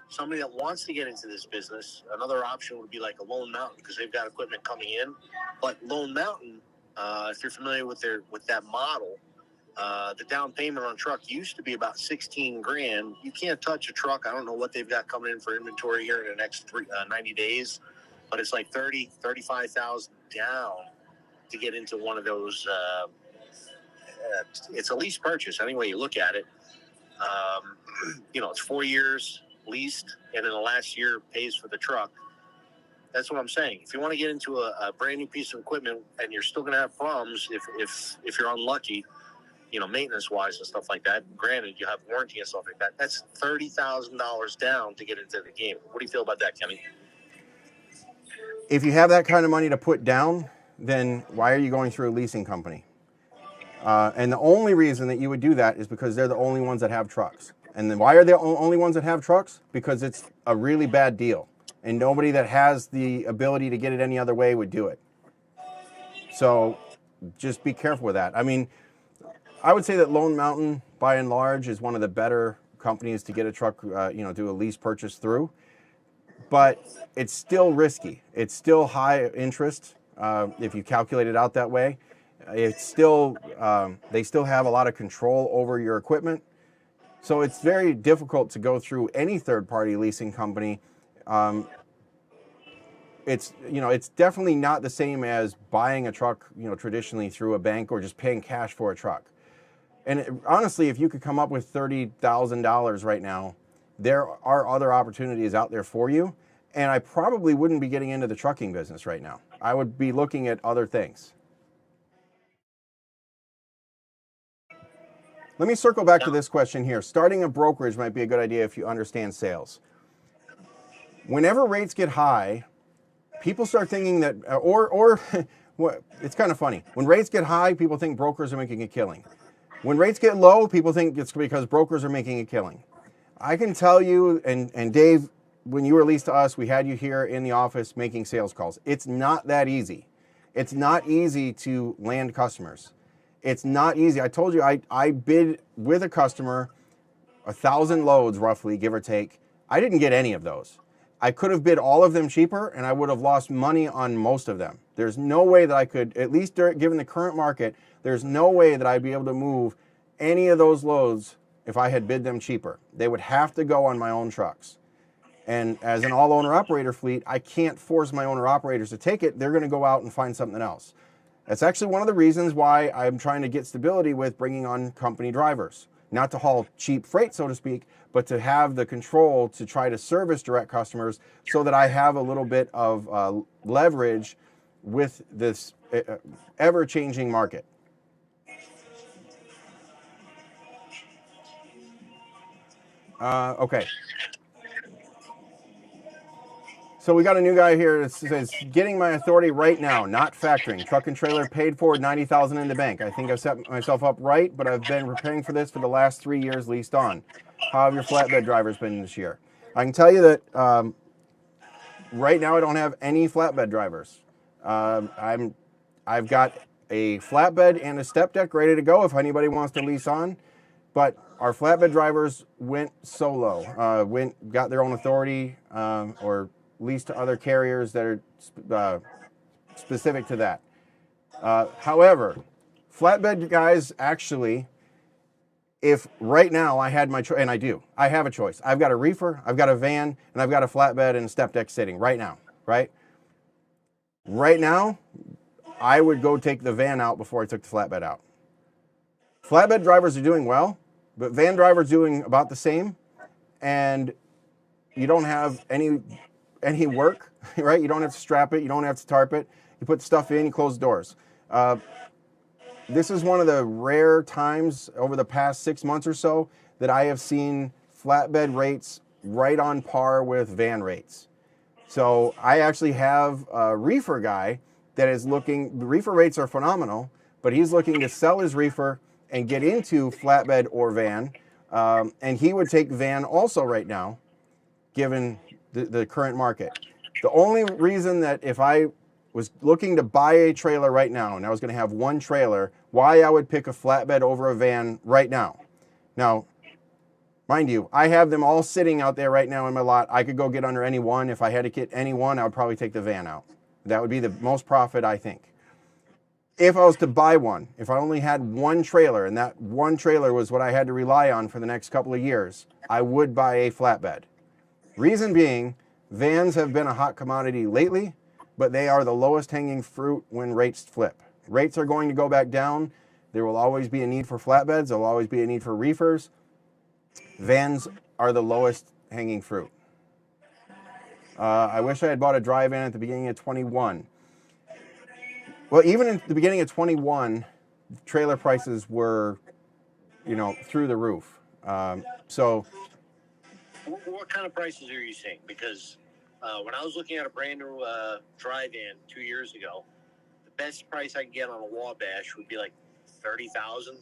somebody that wants to get into this business, another option would be like a Lone Mountain, because they've got equipment coming in. But Lone Mountain, if you're familiar with that model, the down payment on a truck used to be about $16,000. You can't touch a truck. I don't know what they've got coming in for inventory here in the next 90 days, but it's like $35,000 down to get into one of those. It's a lease purchase, any way you look at it. It's 4 years leased, and then the last year pays for the truck. That's what I'm saying. If you want to get into a brand new piece of equipment, and you're still going to have problems if you're unlucky, maintenance wise and stuff like that. Granted, you have warranty and stuff like that. That's $30,000 down to get into the game. What do you feel about that, Kenny? If you have that kind of money to put down, then why are you going through a leasing company? And the only reason that you would do that is because they're the only ones that have trucks. And then why are they the only ones that have trucks? Because it's a really bad deal. And nobody that has the ability to get it any other way would do it. So just be careful with that. I mean, I would say that Lone Mountain, by and large, is one of the better companies to get a truck, do a lease purchase through. But it's still risky. It's still high interest if you calculate it out that way. It's still, they still have a lot of control over your equipment. So it's very difficult to go through any third-party leasing company it's, you know, it's definitely not the same as buying a truck, you know, traditionally through a bank or just paying cash for a truck. And honestly, if you could come up with $30,000 right now, there are other opportunities out there for you. And I probably wouldn't be getting into the trucking business right now. I would be looking at other things. Let me circle back to this question here. Starting a brokerage might be a good idea if you understand sales. Whenever rates get high, people start thinking that, it's kind of funny. When rates get high, people think brokers are making a killing. When rates get low, people think it's because brokers are making a killing. I can tell you, and Dave, when you were leased to us, we had you here in the office making sales calls. It's not that easy. It's not easy to land customers. It's not easy. I told you, I bid with a customer 1,000 loads roughly, give or take. I didn't get any of those. I could have bid all of them cheaper and I would have lost money on most of them. There's no way that I could, at least given the current market, there's no way that I'd be able to move any of those loads if I had bid them cheaper. They would have to go on my own trucks. And as an all-owner operator fleet, I can't force my owner operators to take it. They're going to go out and find something else. That's actually one of the reasons why I'm trying to get stability with bringing on company drivers. Not to haul cheap freight, so to speak, but to have the control to try to service direct customers so that I have a little bit of leverage with this ever-changing market. Okay. So we got a new guy here that says, getting my authority right now, not factoring. Truck and trailer paid for, $90,000 in the bank. I think I've set myself up right, but I've been preparing for this for the last 3 years leased on. How have your flatbed drivers been this year? I can tell you that right now I don't have any flatbed drivers. I've got a flatbed and a step deck ready to go if anybody wants to lease on. But our flatbed drivers went solo, got their own authority, or leased to other carriers that are specific to that. However, flatbed guys actually, if right now I had my choice, and I have a choice. I've got a reefer, I've got a van, and I've got a flatbed and a step deck sitting right now, right? Right now, I would go take the van out before I took the flatbed out. Flatbed drivers are doing well, but van drivers doing about the same, and you don't have any work, right? You don't have to strap it, you don't have to tarp it. You put stuff in, you close the doors. This is one of the rare times over the past 6 months or so that I have seen flatbed rates right on par with van rates. So I actually have a reefer guy that is looking, the reefer rates are phenomenal, but he's looking to sell his reefer and get into flatbed or van. And he would take van also right now, given the current market. The only reason that if I was looking to buy a trailer right now and I was going to have one trailer, why I would pick a flatbed over a van right now. Now, mind you, I have them all sitting out there right now in my lot. I could go get under any one. If I had to get any one, I would probably take the van out. That would be the most profit, I think. If I was to buy one, if I only had one trailer and that one trailer was what I had to rely on for the next couple of years, I would buy a flatbed. Reason being, vans have been a hot commodity lately, but they are the lowest hanging fruit when rates flip. Rates are going to go back down. There will always be a need for flatbeds. There will always be a need for reefers. Vans are the lowest hanging fruit. I wish I had bought a dry van at the beginning of 21. Well, even in the beginning of 21, trailer prices were, through the roof. So, what kind of prices are you seeing? Because when I was looking at a brand new dry van 2 years ago, the best price I could get on a Wabash would be like $30,000.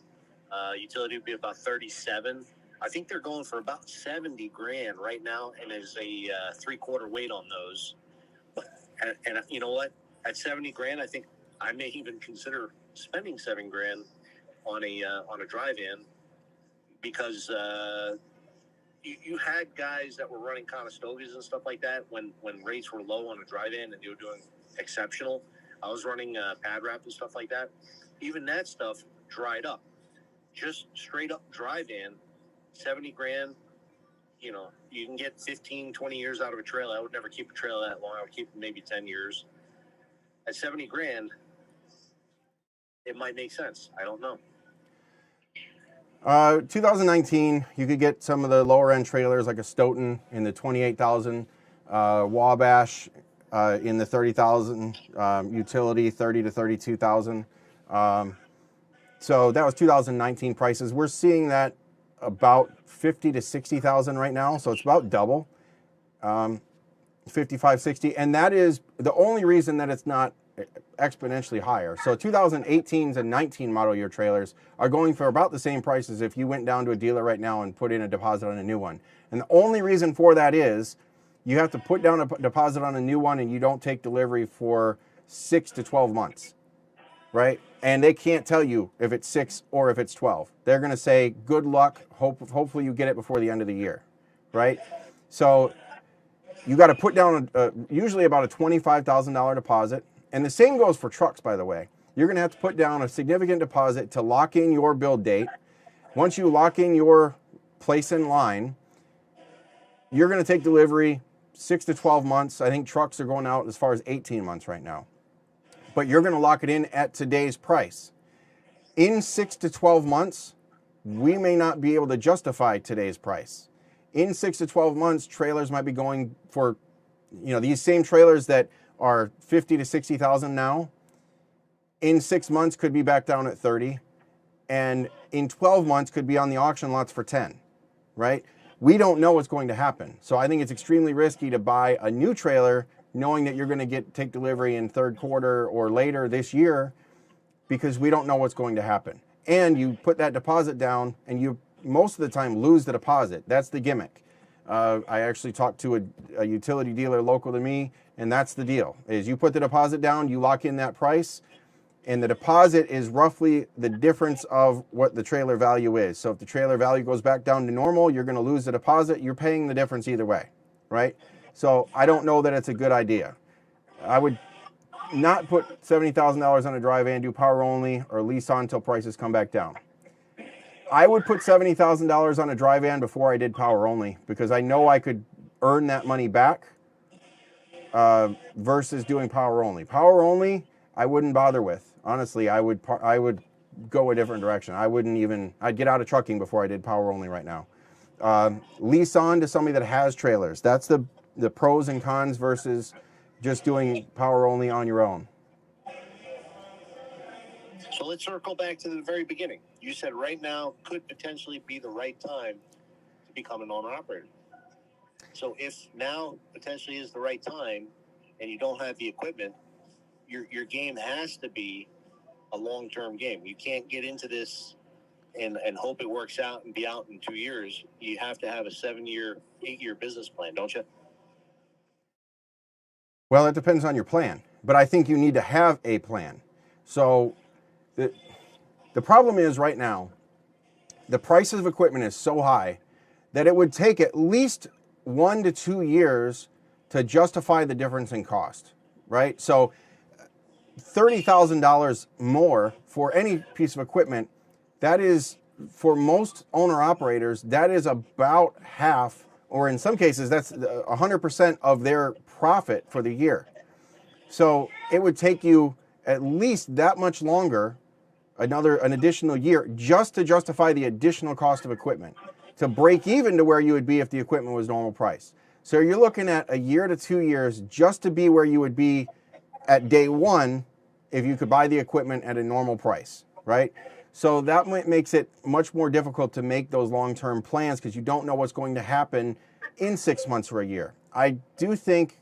Utility would be about $37,000. I think they're going for about $70,000 right now, and there's a 3/4 weight on those. And you know what? At $70,000, I think I may even consider spending $7,000 on a dry van, because you had guys that were running Conestogas and stuff like that when rates were low on a dry van and they were doing exceptional. I was running pad wrap and stuff like that. Even that stuff dried up. Just straight up dry van, $70,000, you know, you can get 15, 20 years out of a trailer. I would never keep a trailer that long. I would keep it maybe 10 years. At 70 grand, it might make sense. I don't know. 2019, you could get some of the lower end trailers like a Stoughton in the 28,000, Wabash in the 30,000, utility 30 to 32,000. So that was 2019 prices. We're seeing that about 50 to 60,000 right now. So it's about double, 55, 60. And that is the only reason that it's not exponentially higher. So 2018s and 19 model year trailers are going for about the same prices if you went down to a dealer right now and put in a deposit on a new one. And the only reason for that is you have to put down a deposit on a new one and you don't take delivery for 6 to 12 months, right? And they can't tell you if it's 6 or if it's 12. They're going to say, good luck, hopefully you get it before the end of the year, right? So you got to put down usually about a $25,000 deposit. And the same goes for trucks, by the way. You're going to have to put down a significant deposit to lock in your build date. Once you lock in your place in line, you're going to take delivery 6 to 12 months. I think trucks are going out as far as 18 months right now. But you're going to lock it in at today's price. In 6 to 12 months, we may not be able to justify today's price. In 6 to 12 months, trailers might be going for, you know, these same trailers that are 50 to 60,000 now, in 6 months could be back down at 30, and in 12 months could be on the auction lots for 10, right? We don't know what's going to happen. So I think it's extremely risky to buy a new trailer knowing that you're going to take delivery in third quarter or later this year, because we don't know what's going to happen. And you put that deposit down and you most of the time lose the deposit. That's the gimmick. I actually talked to a utility dealer local to me, and that's the deal, is you put the deposit down, you lock in that price, and the deposit is roughly the difference of what the trailer value is. So if the trailer value goes back down to normal, you're going to lose the deposit. You're paying the difference either way, right? So I don't know that it's a good idea. I would not put $70,000 on a dry van, do power only, or lease on until prices come back down. I would put $70,000 on a dry van before I did power only, because I know I could earn that money back versus doing power only. Power only, I wouldn't bother with. Honestly, I would go a different direction. I'd get out of trucking before I did power only right now. Lease on to somebody that has trailers. That's the pros and cons versus just doing power only on your own. So let's circle back to the very beginning. You said right now could potentially be the right time to become an owner-operator. So if now potentially is the right time and you don't have the equipment, your game has to be a long-term game. You can't get into this and hope it works out and be out in 2 years. You have to have a 7-year, 8-year business plan, don't you? Well, it depends on your plan, but I think you need to have a plan. So the problem is right now, the prices of equipment is so high that it would take at least 1 to 2 years to justify the difference in cost, right? So $30,000 more for any piece of equipment, that is, for most owner-operators, that is about half, or in some cases, that's 100% of their profit for the year. So it would take you at least that much longer, an additional year, just to justify the additional cost of equipment, to break even to where you would be if the equipment was normal price. So you're looking at a year to 2 years just to be where you would be at day one if you could buy the equipment at a normal price, right? So that makes it much more difficult to make those long-term plans, because you don't know what's going to happen in 6 months or a year. I do think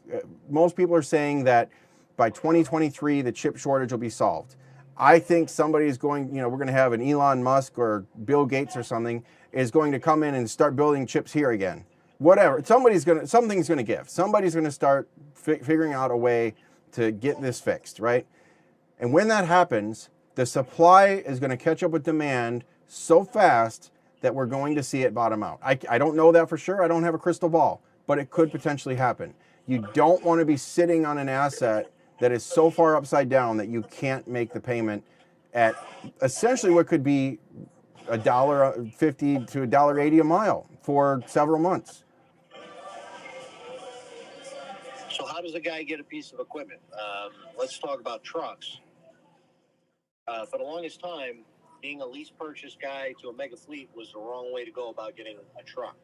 most people are saying that by 2023, the chip shortage will be solved. I think somebody's going, we're going to have an Elon Musk or Bill Gates or something is going to come in and start building chips here again. Whatever, something's going to give. Somebody's going to start figuring out a way to get this fixed, right? And when that happens, the supply is going to catch up with demand so fast that we're going to see it bottom out. I don't know that for sure. I don't have a crystal ball, but it could potentially happen. You don't want to be sitting on an asset that is so far upside down that you can't make the payment at essentially what could be $1.50 to $1.80 a mile for several months. how does a guy get a piece of equipment? Let's talk about trucks. For the longest time, being a lease purchase guy to a mega fleet was the wrong way to go about getting a truck.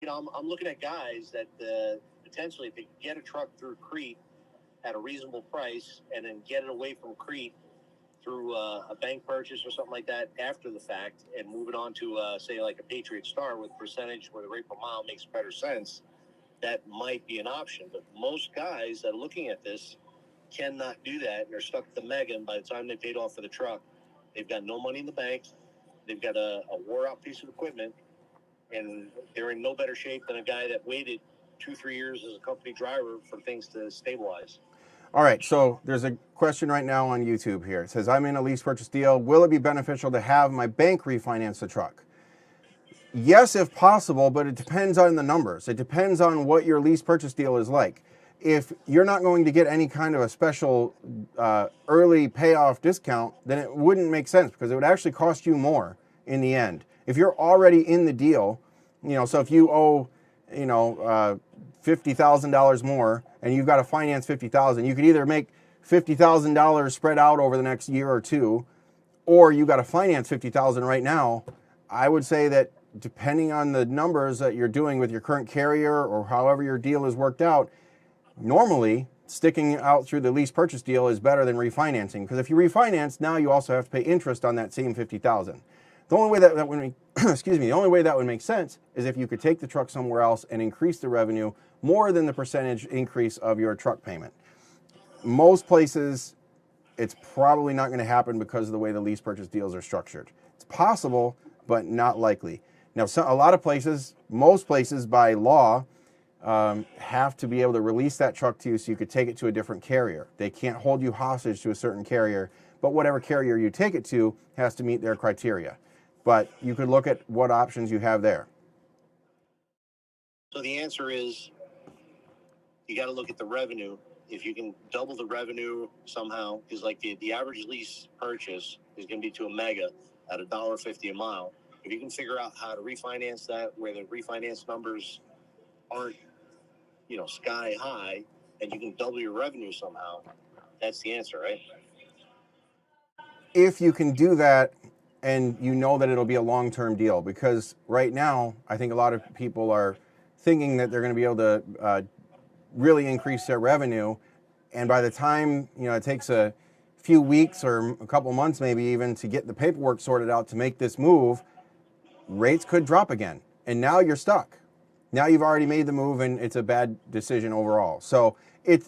I'm looking at guys that potentially, if they get a truck through Crete at a reasonable price and then get it away from Crete through a bank purchase or something like that after the fact and move it on to, say, like a Patriot Star with percentage where the rate per mile makes better sense, that might be an option. But most guys that are looking at this cannot do that, and they're stuck at the mega, and by the time they paid off for the truck, they've got no money in the bank, they've got a wore-out piece of equipment, and they're in no better shape than a guy that waited 2-3 years as a company driver for things to stabilize. All right, so there's a question right now on YouTube here. It says, I'm in a lease purchase deal. Will it be beneficial to have my bank refinance the truck? Yes, if possible, but it depends on the numbers. It depends on what your lease purchase deal is like. If you're not going to get any kind of a special early payoff discount, then it wouldn't make sense because it would actually cost you more in the end. If you're already in the deal, so if you owe, $50,000 more and you've got to finance $50,000, you could either make $50,000 spread out over the next year or two, or you got to finance $50,000 right now. I would say that depending on the numbers that you're doing with your current carrier or however your deal is worked out, normally sticking out through the lease purchase deal is better than refinancing, because if you refinance, now you also have to pay interest on that same $50,000. The only way that would make, the only way that would make sense is if you could take the truck somewhere else and increase the revenue more than the percentage increase of your truck payment. Most places, it's probably not going to happen because of the way the lease purchase deals are structured. It's possible, but not likely. Now, a lot of places, most places by law, have to be able to release that truck to you so you could take it to a different carrier. They can't hold you hostage to a certain carrier, but whatever carrier you take it to has to meet their criteria. But you could look at what options you have there. So the answer is you got to look at the revenue. If you can double the revenue somehow, because like the average lease purchase is going to be to a mega at $1.50 a mile. If you can figure out how to refinance that where the refinance numbers aren't, sky high, and you can double your revenue somehow, that's the answer, right? If you can do that, and you know that it'll be a long-term deal, because right now I think a lot of people are thinking that they're going to be able to really increase their revenue, and by the time it takes a few weeks or a couple months maybe even to get the paperwork sorted out to make this move, rates could drop again, and now you're stuck. Now you've already made the move, and it's a bad decision overall. So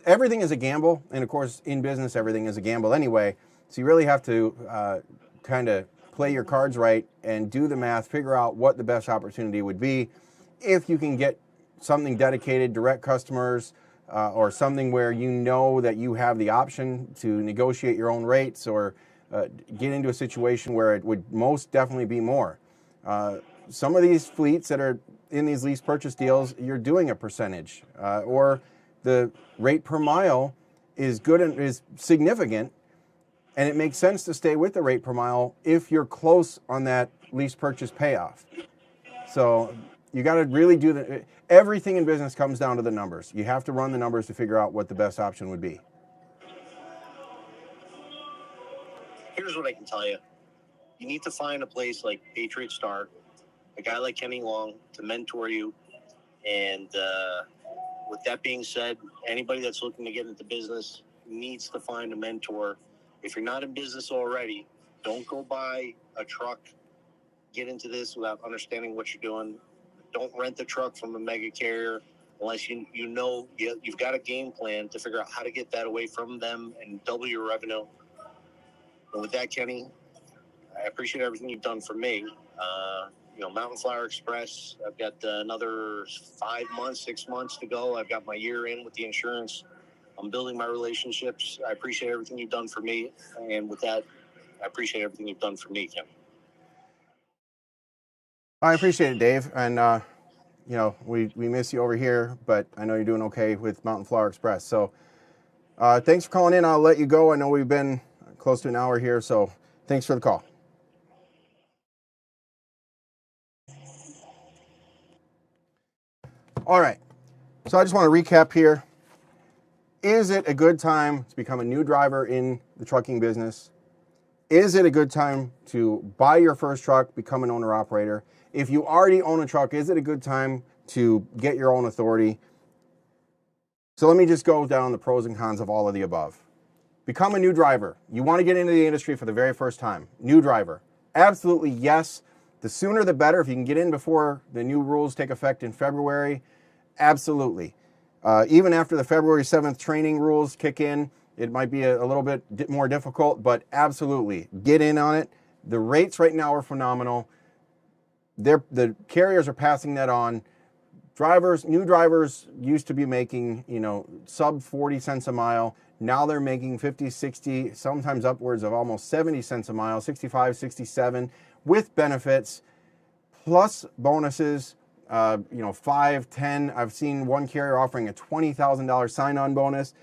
everything is a gamble, and of course in business everything is a gamble anyway. So you really have to kind of play your cards right and do the math, figure out what the best opportunity would be. If you can get something dedicated, direct customers, or something where you know that you have the option to negotiate your own rates, or get into a situation where it would most definitely be more. Some of these fleets that are in these lease purchase deals, you're doing a percentage, or the rate per mile is good and is significant, and it makes sense to stay with the rate per mile if you're close on that lease purchase payoff. So you got to really do everything in business comes down to the numbers. You have to run the numbers to figure out what the best option would be. Here's what I can tell you. You need to find a place like Patriot Star, a guy like Kenny Long to mentor you. And with that being said, anybody that's looking to get into business needs to find a mentor. If you're not in business already, don't go buy a truck, get into this without understanding what you're doing. Don't rent the truck from a mega carrier unless you've got a game plan to figure out how to get that away from them and double your revenue. And with that, Kenny, I appreciate everything you've done for me. Mountain Flower Express, I've got another 5 months, 6 months to go. I've got my year in with the insurance. I'm building my relationships. I appreciate everything you've done for me. And with that, I appreciate everything you've done for me, Ken. I appreciate it, Dave. And, we miss you over here, but I know you're doing okay with Mountain Flower Express. So thanks for calling in. I'll let you go. I know we've been close to an hour here, so thanks for the call. All right. So I just want to recap here. Is it a good time to become a new driver in the trucking business? Is it a good time to buy your first truck, become an owner-operator? If you already own a truck, is it a good time to get your own authority? So let me just go down the pros and cons of all of the above. Become a new driver. You want to get into the industry for the very first time. New driver. Absolutely yes. The sooner the better. If you can get in before the new rules take effect in February, absolutely. Even after the February 7th training rules kick in, it might be a little bit more difficult, but absolutely get in on it. The rates right now are phenomenal. The carriers are passing that on. New drivers used to be making, sub 40 cents a mile. Now they're making 50, 60, sometimes upwards of almost 70 cents a mile, 65, 67, with benefits, plus bonuses, 5, 10. I've seen one carrier offering a $20,000 sign-on bonus.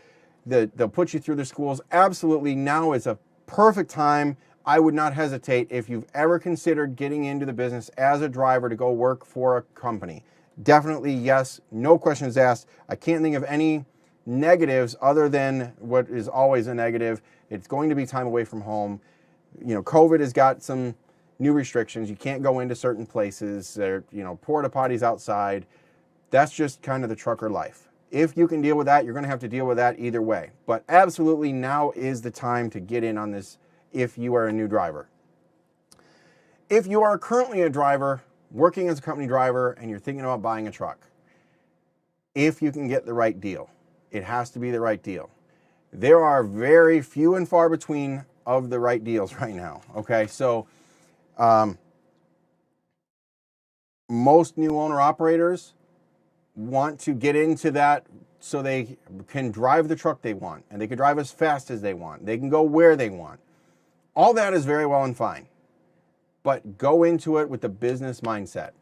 They'll put you through the schools. Absolutely, now is a perfect time. I would not hesitate if you've ever considered getting into the business as a driver to go work for a company. Definitely yes, no questions asked. I can't think of any negatives other than what is always a negative. It's going to be time away from home. COVID has got some new restrictions. You can't go into certain places. There, porta potties outside. That's just kind of the trucker life. If you can deal with that, you're going to have to deal with that either way. But absolutely now is the time to get in on this if you are a new driver. If you are currently a driver, working as a company driver, and you're thinking about buying a truck, if you can get the right deal, it has to be the right deal. There are very few and far between of the right deals right now, okay? So most new owner-operators want to get into that so they can drive the truck they want, and they can drive as fast as they want. They can go where they want. All that is very well and fine, but go into it with the business mindset.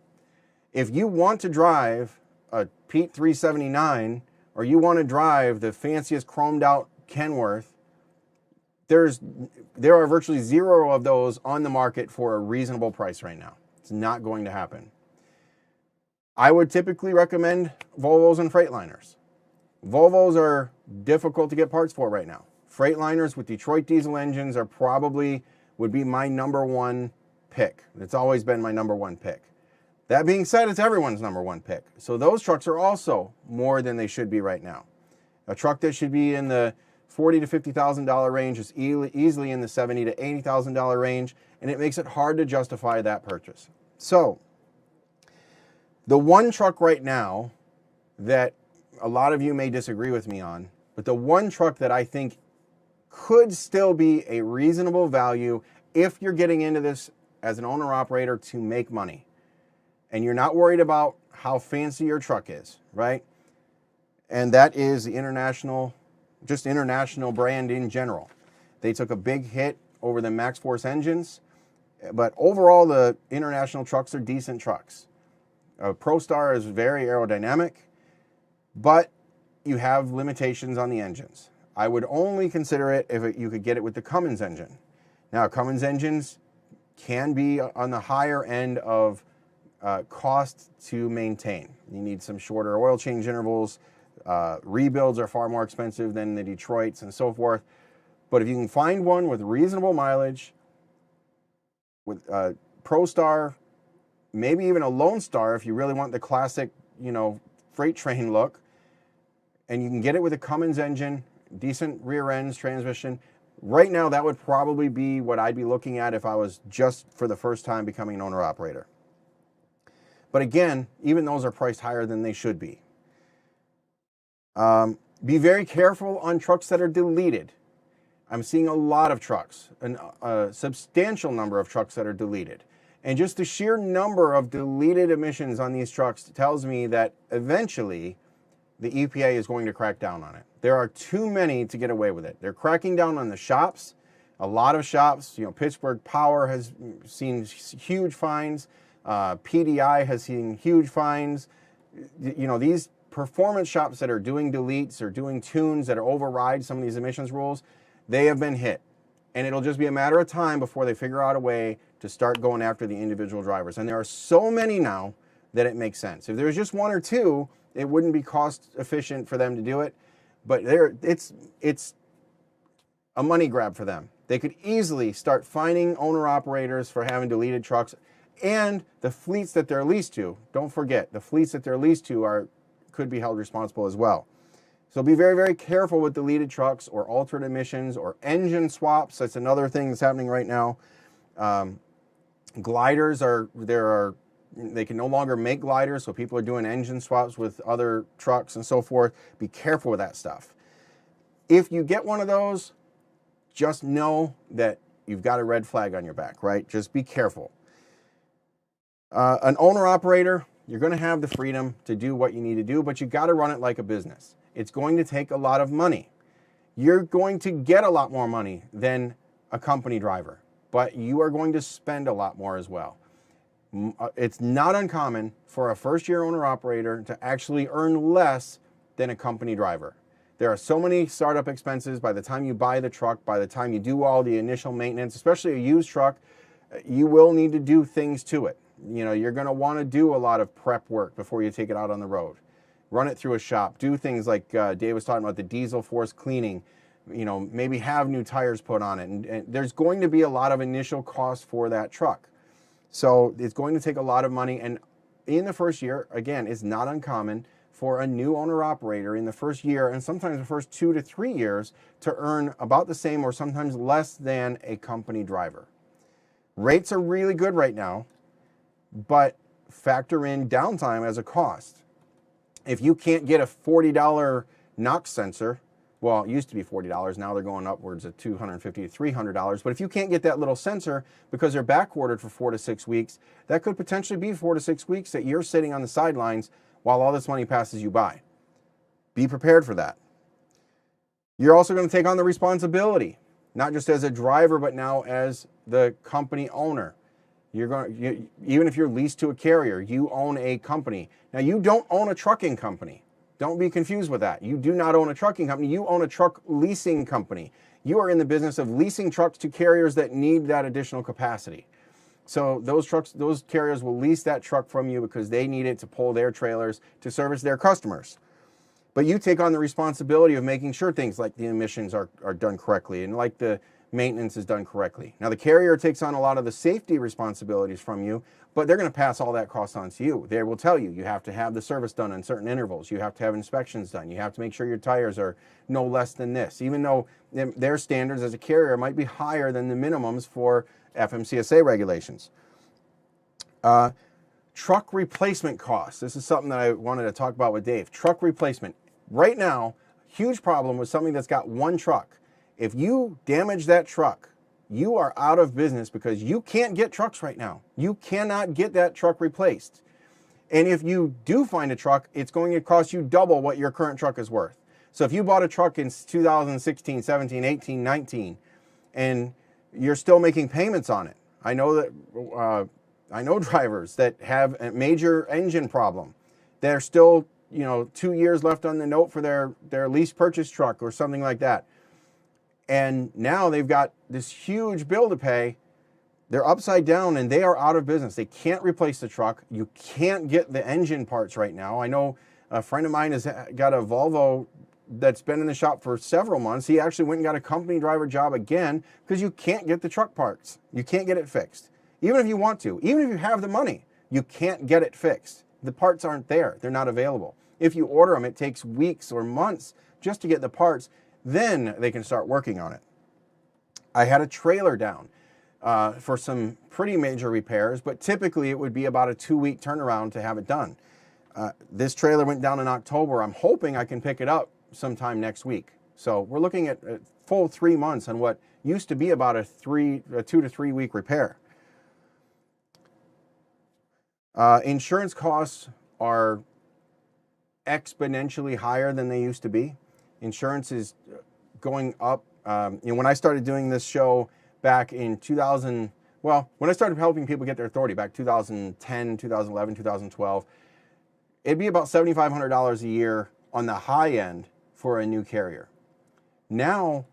If you want to drive a Pete 379, or you want to drive the fanciest chromed out Kenworth, there are virtually zero of those on the market for a reasonable price right now. It's not going to happen. I would typically recommend Volvos and Freightliners. Volvos are difficult to get parts for right now. Freightliners with Detroit diesel engines would be my number one pick. It's always been my number one pick. That being said, it's everyone's number one pick. So those trucks are also more than they should be right now. A truck that should be in the $40,000 to $50,000 range is easily in the $70,000 to $80,000 range, and it makes it hard to justify that purchase. So the one truck right now that a lot of you may disagree with me on, but the one truck that I think could still be a reasonable value if you're getting into this as an owner-operator to make money, and you're not worried about how fancy your truck is, right? And that is the international brand in general. They took a big hit over the Max Force engines, but overall the international trucks are decent trucks. ProStar is very aerodynamic, but you have limitations on the engines. I would only consider it if you could get it with the Cummins engine. Now, Cummins engines can be on the higher end of cost to maintain. You need some shorter oil change intervals. Rebuilds are far more expensive than the Detroits and so forth. But if you can find one with reasonable mileage, with ProStar, maybe even a Lone Star if you really want the classic, freight train look, and you can get it with a Cummins engine, decent rear ends, transmission, right now that would probably be what I'd be looking at if I was just for the first time becoming an owner-operator. But again, even those are priced higher than they should be. Be very careful on trucks that are deleted. I'm seeing a lot of trucks, a substantial number of trucks that are deleted. And just the sheer number of deleted emissions on these trucks tells me that eventually the EPA is going to crack down on it. There are too many to get away with it. They're cracking down on the shops. A lot of shops, Pittsburgh Power has seen huge fines. PDI has seen huge fines. These performance shops that are doing deletes or doing tunes that override some of these emissions rules, they have been hit. And it'll just be a matter of time before they figure out a way to start going after the individual drivers. And there are so many now that it makes sense. If there was just one or two, it wouldn't be cost efficient for them to do it. but it's a money grab for them. They could easily start fining owner-operators for having deleted trucks, and the fleets that they're leased to. Don't forget, the fleets that they're leased to could be held responsible as well. So be very, very careful with deleted trucks or altered emissions or engine swaps. That's another thing that's happening right now. Gliders they can no longer make gliders, so people are doing engine swaps with other trucks and so forth. Be careful with that stuff. If you get one of those, just know that you've got a red flag on your back, right? Just be careful. An owner-operator, you're going to have the freedom to do what you need to do, but you got to run it like a business. It's going to take a lot of money. You're going to get a lot more money than a company driver, but you are going to spend a lot more as well. It's not uncommon for a first-year owner-operator to actually earn less than a company driver. There are so many startup expenses by the time you buy the truck, by the time you do all the initial maintenance, especially a used truck, you will need to do things to it. You know, you're going to want to do a lot of prep work before you take it out on the road. Run it through a shop. Do things like Dave was talking about, the diesel force cleaning. You know, maybe have new tires put on it. And there's going to be a lot of initial cost for that truck. So it's going to take a lot of money. And in the first year, again, it's not uncommon for a new owner-operator in the first year, and sometimes the first 2 to 3 years, to earn about the same or sometimes less than a company driver. Rates are really good right now, but factor in downtime as a cost. If you can't get a $40 NOx sensor, well, it used to be $40, now they're going upwards of $250 to $300, but if you can't get that little sensor because they're back ordered for 4 to 6 weeks, that could potentially be 4 to 6 weeks that you're sitting on the sidelines while all this money passes you by. Be prepared for that. You're also going to take on the responsibility, not just as a driver, but now as the company owner. Even if you're leased to a carrier, you own a company. Now, you don't own a trucking company. Don't be confused with that. You do not own a trucking company. You own a truck leasing company. You are in the business of leasing trucks to carriers that need that additional capacity. So those carriers will lease that truck from you because they need it to pull their trailers to service their customers. But you take on the responsibility of making sure things like the emissions are done correctly and like the maintenance is done correctly. Now, the carrier takes on a lot of the safety responsibilities from you, but they're going to pass all that cost on to you. They will tell you, you have to have the service done in certain intervals. You have to have inspections done. You have to make sure your tires are no less than this, even though their standards as a carrier might be higher than the minimums for FMCSA regulations. Truck replacement costs. This is something that I wanted to talk about with Dave. Truck replacement. Right now, huge problem with something that's got one truck. If you damage that truck, you are out of business because you can't get trucks right now. You cannot get that truck replaced. And if you do find a truck, it's going to cost you double what your current truck is worth. So if you bought a truck in 2016, 17, 18, 19, and you're still making payments on it. I know that I know drivers that have a major engine problem. They're still, 2 years left on the note for their lease purchase truck or something like that. And now they've got this huge bill to pay. They're upside down and they are out of business. They can't replace the truck. You can't get the engine parts right now. I know a friend of mine has got a Volvo that's been in the shop for several months. He actually went and got a company driver job again because you can't get the truck parts. You can't get it fixed. Even if you want to, even if you have the money, you can't get it fixed. The parts aren't there. They're not available. If you order them, it takes weeks or months just to get the parts. Then they can start working on it. I had a trailer down for some pretty major repairs, but typically it would be about a 2-week turnaround to have it done. This trailer went down in October. I'm hoping I can pick it up sometime next week. So we're looking at a full 3 months on what used to be about a 2 to 3 week repair. Insurance costs are exponentially higher than they used to be. Insurance is going up. When I started doing this show back in when I started helping people get their authority back 2010, 2011, 2012, it'd be about $7,500 a year on the high end for a new carrier. Now,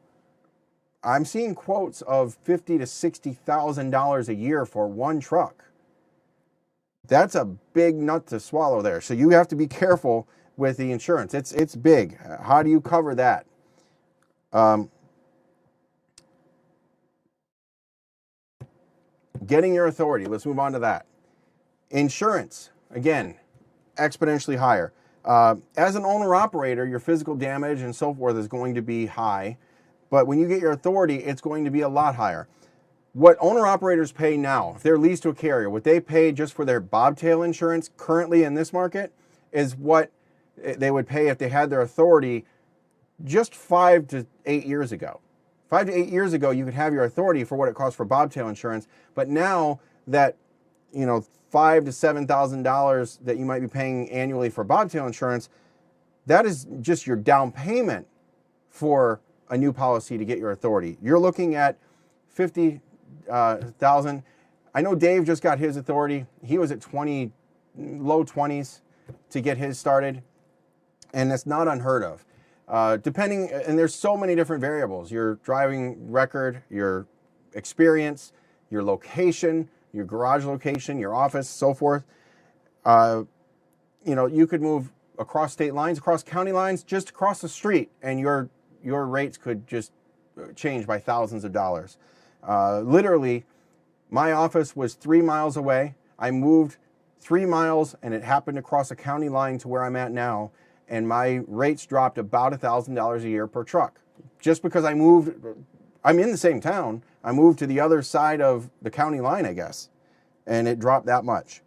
I'm seeing quotes of $50,000 to $60,000 a year for one truck. That's a big nut to swallow there. So you have to be careful with the insurance. It's big. How do you cover that? Getting your authority. Let's move on to that. Insurance, again, exponentially higher. As an owner-operator, your physical damage and so forth is going to be high, but when you get your authority, it's going to be a lot higher. What owner-operators pay now, if they're leased to a carrier, what they pay just for their bobtail insurance currently in this market is what they would pay if they had their authority just 5 to 8 years ago. 5 to 8 years ago, you could have your authority for what it costs for bobtail insurance, but now that, you know, $5,000 to $7,000 that you might be paying annually for bobtail insurance, that is just your down payment for a new policy to get your authority. You're looking at $50,000. I know Dave just got his authority. He was at low 20s to get his started, and that's not unheard of. Depending, and there's so many different variables: your driving record, your experience, your location, your garage location, your office, so forth. You know, you could move across state lines, across county lines, just across the street, and your rates could just change by thousands of dollars. Literally, my office was 3 miles away. I moved 3 miles, and it happened across a county line to where I'm at now, and my rates dropped about $1,000 a year per truck. Just because I moved, I'm in the same town, I moved to the other side of the county line, I guess, and it dropped that much.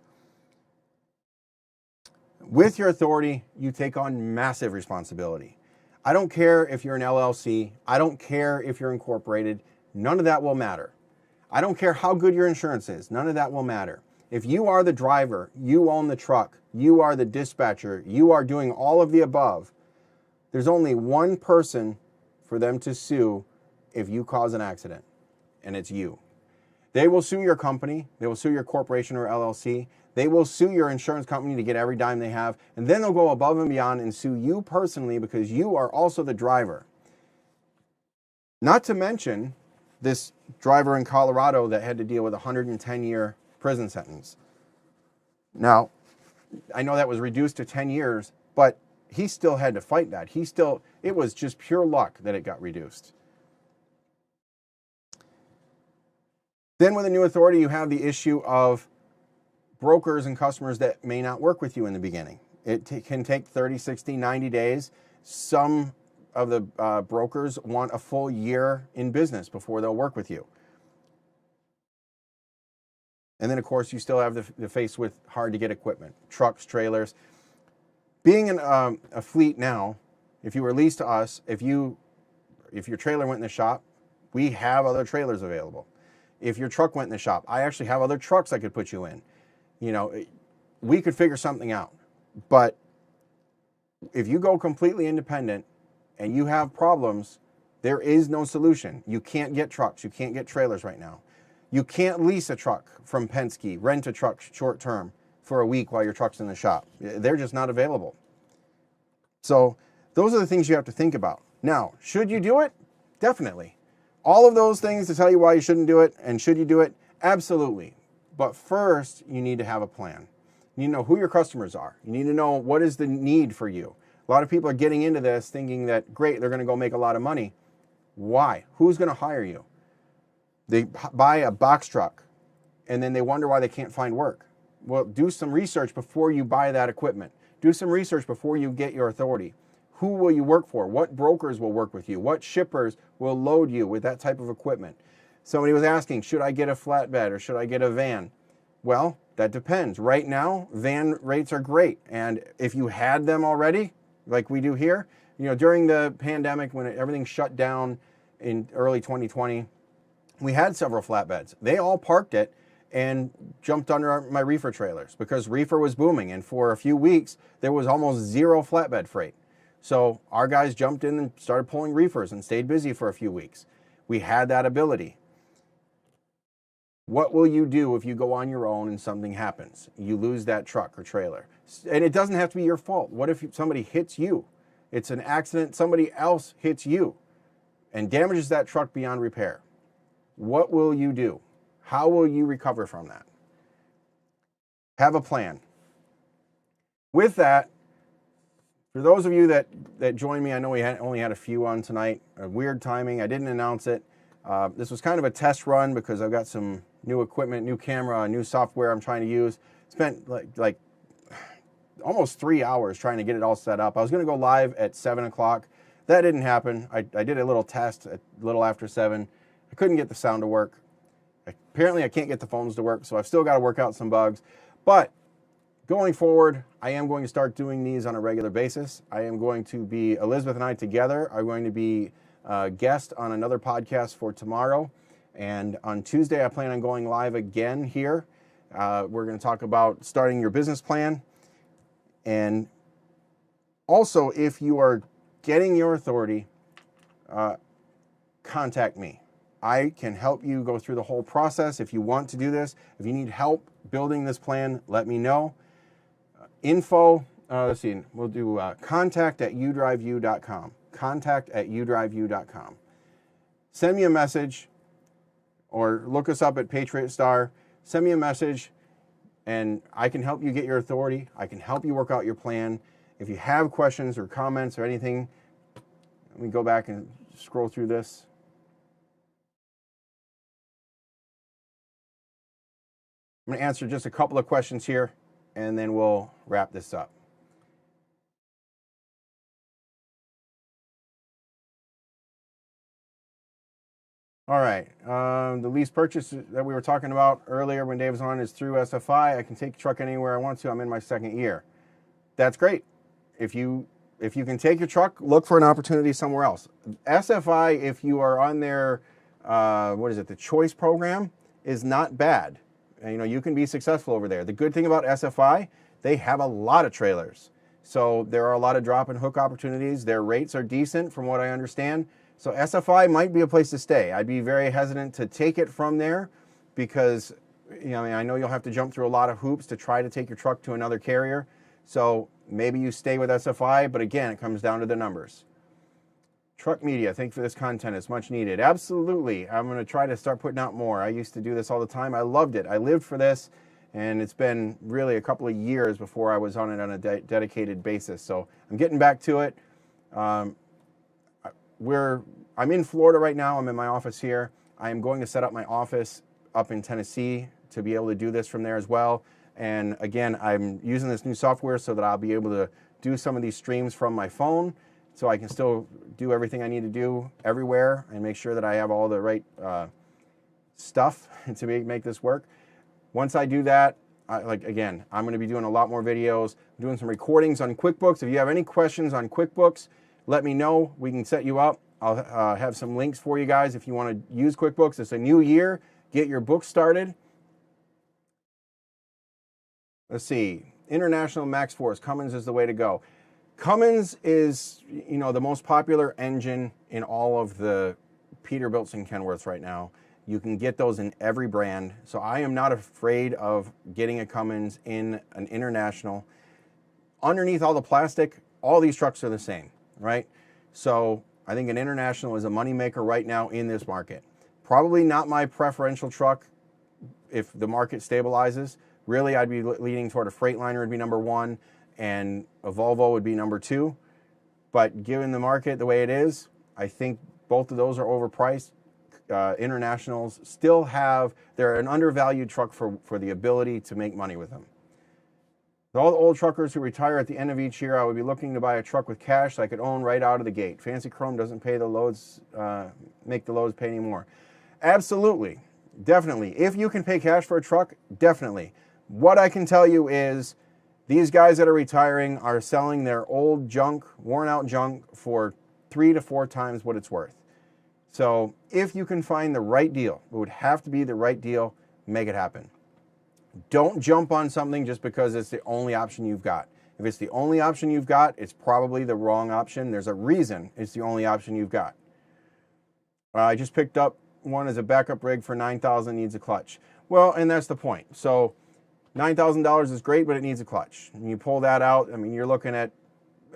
With your authority, you take on massive responsibility. I don't care if you're an LLC, I don't care if you're incorporated, none of that will matter. I don't care how good your insurance is, none of that will matter. If you are the driver, you own the truck, you are the dispatcher, you are doing all of the above, there's only one person for them to sue if you cause an accident, and it's you. They will sue your company, they will sue your corporation or LLC, they will sue your insurance company to get every dime they have, and then they'll go above and beyond and sue you personally because you are also the driver. Not to mention this driver in Colorado that had to deal with a 110-year prison sentence. Now, I know that was reduced to 10 years, but he still had to fight that. It was just pure luck that it got reduced. Then with a new authority, you have the issue of brokers and customers that may not work with you in the beginning. It can take 30, 60, 90 days. Some of the brokers want a full year in business before they'll work with you. And then, of course, you still have the face with hard-to-get equipment, trucks, trailers. Being in a fleet now, if you were leased to us, if your trailer went in the shop, we have other trailers available. If your truck went in the shop, I actually have other trucks I could put you in. You know, we could figure something out. But if you go completely independent and you have problems, there is no solution. You can't get trucks. You can't get trailers right now. You can't lease a truck from Penske, rent a truck short term for a week while your truck's in the shop. They're just not available. So those are the things you have to think about. Now, should you do it? Definitely. All of those things to tell you why you shouldn't do it, and should you do it? Absolutely. But first, you need to have a plan. You need to know who your customers are. You need to know what is the need for you. A lot of people are getting into this thinking that, great, they're going to go make a lot of money. Why? Who's going to hire you? They buy a box truck, and then they wonder why they can't find work. Well, do some research before you buy that equipment. Do some research before you get your authority. Who will you work for? What brokers will work with you? What shippers will load you with that type of equipment? Somebody was asking, should I get a flatbed or should I get a van? Well, that depends. Right now, van rates are great. And if you had them already, like we do here, you know, during the pandemic when everything shut down in early 2020, we had several flatbeds. They all parked it and jumped under my reefer trailers because reefer was booming. And for a few weeks, there was almost zero flatbed freight. So our guys jumped in and started pulling reefers and stayed busy for a few weeks. We had that ability. What will you do if you go on your own and something happens? You lose that truck or trailer. And it doesn't have to be your fault. What if somebody hits you? It's an accident, somebody else hits you and damages that truck beyond repair. What will you do? How will you recover from that? Have a plan. With that, For those of you that joined me, I know we only had a few on tonight. Weird timing. I didn't announce it. This was kind of a test run because I've got some new equipment, new camera, new software I'm trying to use. Spent like almost 3 hours trying to get it all set up. I was going to go live at 7 o'clock. That didn't happen. I did a little test at a little after 7. I couldn't get the sound to work. Apparently, I can't get the phones to work, so I've still got to work out some bugs. But going forward, I am going to start doing these on a regular basis. I am going to be, Elizabeth and I together are going to be a guest on another podcast for tomorrow. And on Tuesday, I plan on going live again here. We're going to talk about starting your business plan. And also, if you are getting your authority, contact me. I can help you go through the whole process. If you want to do this, if you need help building this plan, let me know. Info, let's see, we'll do contact@udriveu.com. Contact@udriveu.com. Send me a message or look us up at Patriot Star. Send me a message and I can help you get your authority. I can help you work out your plan. If you have questions or comments or anything, let me go back and scroll through this. I'm going to answer just a couple of questions here, and then we'll wrap this up. All right, the lease purchase that we were talking about earlier when Dave was on is through SFI. I can take the truck anywhere I want to. I'm in my second year. That's great. If you can take your truck, look for an opportunity somewhere else. SFI, if you are on their, the choice program, is not bad. You know, you can be successful over there. The good thing about SFI, they have a lot of trailers. So there are a lot of drop and hook opportunities. Their rates are decent from what I understand. So SFI might be a place to stay. I'd be very hesitant to take it from there because, I know you'll have to jump through a lot of hoops to try to take your truck to another carrier. So maybe you stay with SFI, but again, it comes down to the numbers. Truck media, thank you for this content. It's much needed. Absolutely. I'm going to try to start putting out more. I used to do this all the time. I loved it. I lived for this, and it's been really a couple of years before I was on it on a dedicated basis. So I'm getting back to it. I'm in Florida right now. I'm in my office here. I am going to set up my office up in Tennessee to be able to do this from there as well. And again, I'm using this new software so that I'll be able to do some of these streams from my phone so I can still do everything I need to do everywhere and make sure that I have all the right stuff to make this work. Once I do that, I'm going to be doing a lot more videos, doing some recordings on QuickBooks. If you have any questions on QuickBooks, let me know. We can set you up. I'll have some links for you guys if you want to use QuickBooks. It's a new year. Get your book started. Let's see. International Max Force. Cummins is the way to go. Cummins is, the most popular engine in all of the Peterbilts and Kenworths right now. You can get those in every brand. So I am not afraid of getting a Cummins in an International. Underneath all the plastic, all these trucks are the same, right? So I think an International is a moneymaker right now in this market. Probably not my preferential truck if the market stabilizes. Really, I'd be leaning toward a Freightliner would be number 1, and a Volvo would be number 2. But given the market the way it is, I think both of those are overpriced. Internationals still they're an undervalued truck for the ability to make money with them. For all the old truckers who retire at the end of each year, I would be looking to buy a truck with cash that I could own right out of the gate. Fancy Chrome doesn't pay the loads, make the loads pay anymore. Absolutely, definitely. If you can pay cash for a truck, definitely. What I can tell you is these guys that are retiring are selling their old junk, worn out junk for 3 to 4 times what it's worth. So if you can find the right deal, it would have to be the right deal, make it happen. Don't jump on something just because it's the only option you've got. If it's the only option you've got, it's probably the wrong option. There's a reason it's the only option you've got. I just picked up one as a backup rig for $9,000, needs a clutch. Well, and that's the point. So $9,000 is great, but it needs a clutch. And you pull that out, you're looking at,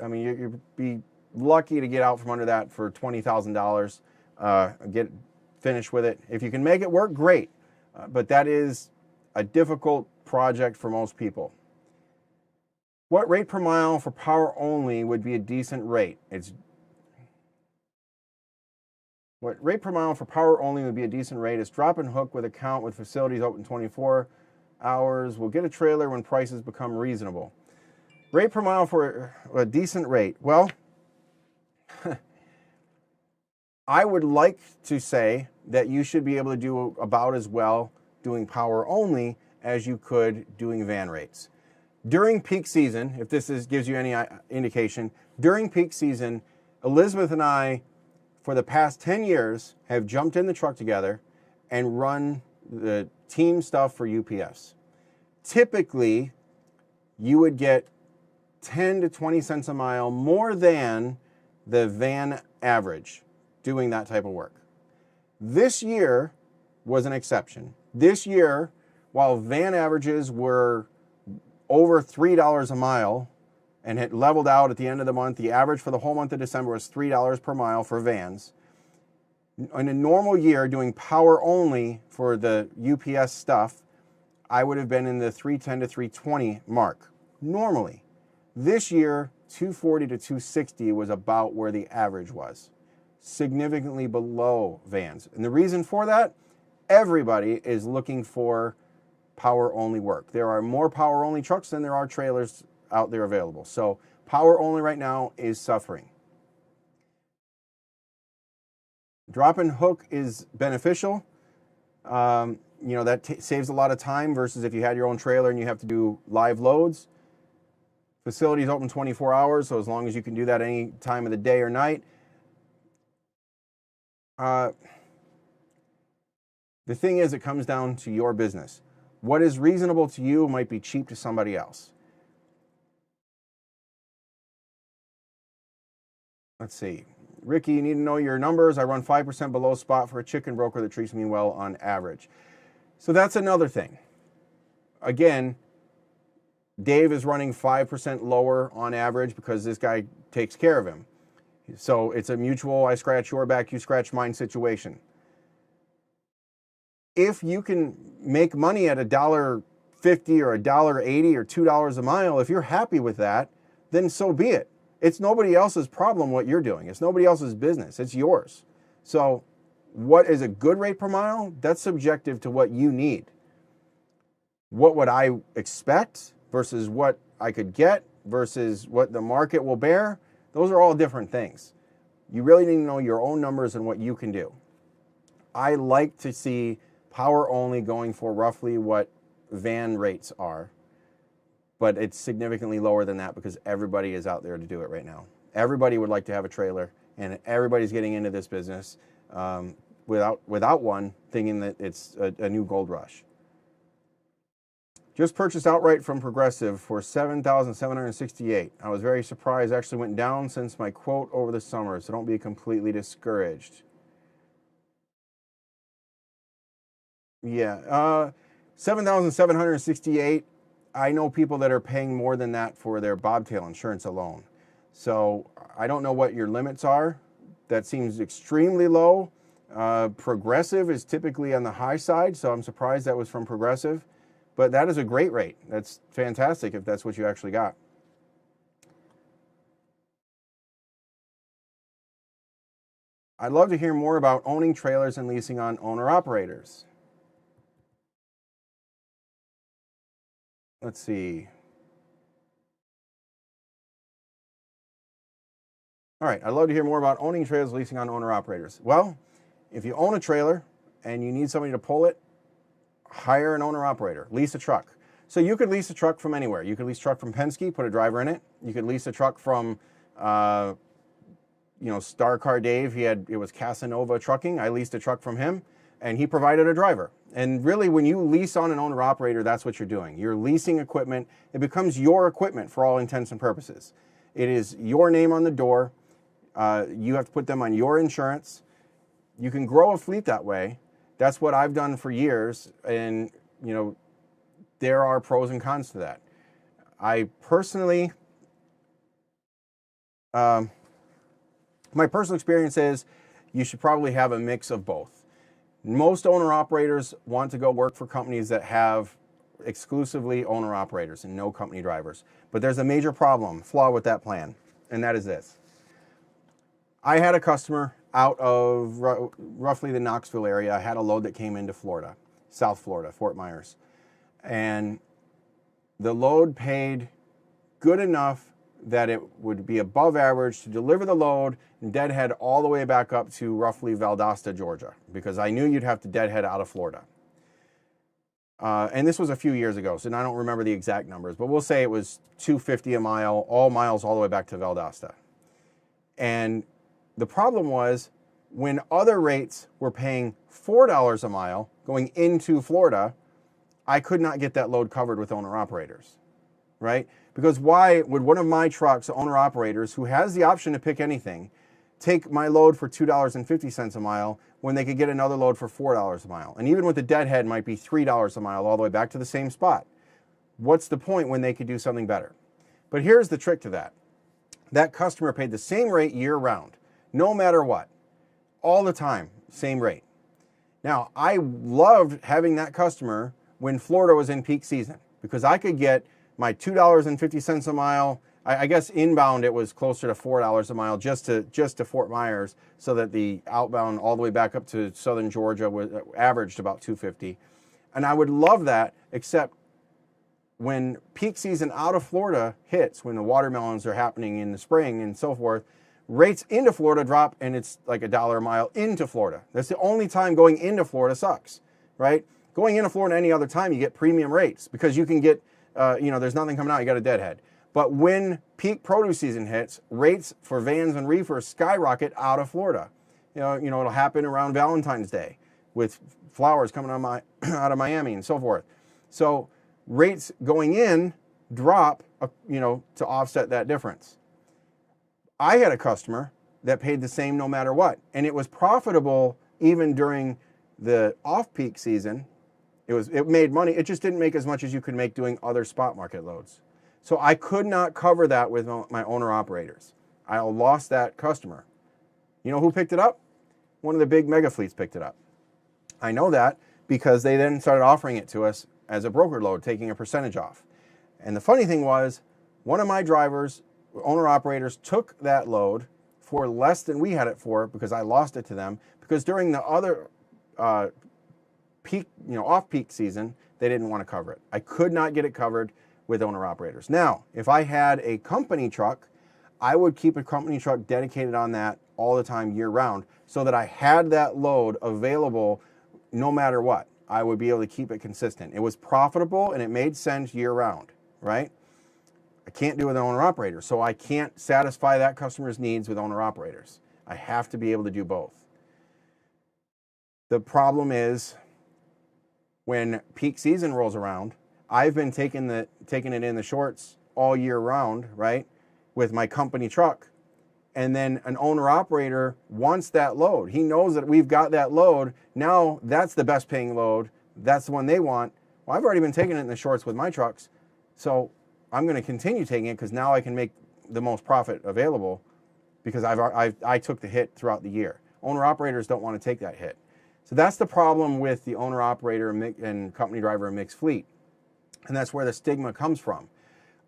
you'd be lucky to get out from under that for $20,000, get finished with it. If you can make it work, great. But that is a difficult project for most people. What rate per mile for power only would be a decent rate? What rate per mile for power only would be a decent rate? It's drop and hook with account with facilities open 24 hours. We'll get a trailer when prices become reasonable. Rate per mile for a decent rate. Well, I would like to say that you should be able to do about as well doing power only as you could doing van rates. During peak season, if this gives you any indication, during peak season, Elizabeth and I, for the past 10 years, have jumped in the truck together and run the team stuff for UPS. Typically, you would get 10 to 20 cents a mile more than the van average doing that type of work. This year was an exception. This year, while van averages were over $3 a mile and had leveled out at the end of the month, the average for the whole month of December was $3 per mile for vans. In a normal year, doing power only for the UPS stuff, I would have been in the 310 to 320 mark, normally. This year, 240 to 260 was about where the average was, significantly below vans. And the reason for that, everybody is looking for power only work. There are more power only trucks than there are trailers out there available. So power only right now is suffering. Drop and hook is beneficial. That saves a lot of time versus if you had your own trailer and you have to do live loads. Facilities open 24 hours, so as long as you can do that any time of the day or night. The thing is, it comes down to your business. What is reasonable to you might be cheap to somebody else. Let's see. Ricky, you need to know your numbers. I run 5% below spot for a chicken broker that treats me well on average. So that's another thing. Again, Dave is running 5% lower on average because this guy takes care of him. So it's a mutual, I scratch your back, you scratch mine situation. If you can make money at $1.50 or $1.80 or $2 a mile, if you're happy with that, then so be it. It's nobody else's problem what you're doing. It's nobody else's business. It's yours. So what is a good rate per mile? That's subjective to what you need. What would I expect versus what I could get versus what the market will bear? Those are all different things. You really need to know your own numbers and what you can do. I like to see power only going for roughly what van rates are, but it's significantly lower than that because everybody is out there to do it right now. Everybody would like to have a trailer, and everybody's getting into this business without one, thinking that it's a new gold rush. Just purchased outright from Progressive for $7,768. I was very surprised. Actually went down since my quote over the summer, so don't be completely discouraged. Yeah, $7,768. I know people that are paying more than that for their bobtail insurance alone. So I don't know what your limits are. That seems extremely low. Progressive is typically on the high side, so I'm surprised that was from Progressive. But that is a great rate. That's fantastic if that's what you actually got. I'd love to hear more about owning trailers and leasing on owner-operators. Let's see. All right, I'd love to hear more about owning trailers, leasing on owner-operators. Well, if you own a trailer and you need somebody to pull it, hire an owner-operator, lease a truck. So you could lease a truck from anywhere. You could lease a truck from Penske, put a driver in it. You could lease a truck from, Star Car Dave. It was Casanova Trucking. I leased a truck from him, and he provided a driver. And really, when you lease on an owner-operator, that's what you're doing. You're leasing equipment. It becomes your equipment for all intents and purposes. It is your name on the door. You have to put them on your insurance. You can grow a fleet that way. That's what I've done for years, and there are pros and cons to that. I personally, my personal experience is you should probably have a mix of both. Most owner-operators want to go work for companies that have exclusively owner-operators and no company drivers. But there's a major flaw with that plan, and that is this. I had a customer out of roughly the Knoxville area. I had a load that came into Florida, South Florida, Fort Myers. And the load paid good enough that it would be above average to deliver the load and deadhead all the way back up to roughly Valdosta, Georgia, because I knew you'd have to deadhead out of Florida. And this was a few years ago, so I don't remember the exact numbers, but we'll say it was $2.50 a mile, all miles all the way back to Valdosta. And the problem was when other rates were paying $4 a mile going into Florida, I could not get that load covered with owner-operators, right? Because why would one of my trucks, owner-operators, who has the option to pick anything, take my load for $2.50 a mile when they could get another load for $4 a mile? And even with the deadhead might be $3 a mile all the way back to the same spot. What's the point when they could do something better? But here's the trick to that. That customer paid the same rate year-round, no matter what, all the time, same rate. Now, I loved having that customer when Florida was in peak season because I could get my $2.50 a mile. I guess inbound it was closer to $4 a mile just to Fort Myers, so that the outbound all the way back up to southern Georgia was averaged about $2.50. And I would love that, except when peak season out of Florida hits, when the watermelons are happening in the spring and so forth, rates into Florida drop and it's like $1 a mile into Florida. That's the only time going into Florida sucks, right? Going into Florida any other time, you get premium rates because you can get, there's nothing coming out, you got a deadhead. But when peak produce season hits, rates for vans and reefers skyrocket out of Florida. It'll happen around Valentine's Day with flowers coming out of Miami and so forth. So rates going in drop, to offset that difference. I had a customer that paid the same no matter what, and it was profitable even during the off-peak season. It made money. It just didn't make as much as you could make doing other spot market loads. So I could not cover that with my owner-operators. I lost that customer. You know who picked it up? One of the big mega fleets picked it up. I know that because they then started offering it to us as a broker load, taking a percentage off. And the funny thing was, one of my drivers, owner-operators, took that load for less than we had it for because I lost it to them, because during the other peak, off-peak season, they didn't want to cover it. I could not get it covered with owner-operators. Now, if I had a company truck, I would keep a company truck dedicated on that all the time year-round so that I had that load available no matter what. I would be able to keep it consistent. It was profitable and it made sense year-round, right? I can't do it with an owner-operator, so I can't satisfy that customer's needs with owner-operators. I have to be able to do both. The problem is when peak season rolls around, I've been taking it in the shorts all year round, right, with my company truck. And then an owner-operator wants that load. He knows that we've got that load. Now that's the best paying load. That's the one they want. Well, I've already been taking it in the shorts with my trucks. So I'm going to continue taking it because now I can make the most profit available because I took the hit throughout the year. Owner-operators don't want to take that hit. So that's the problem with the owner-operator and company driver and mixed fleet. And that's where the stigma comes from.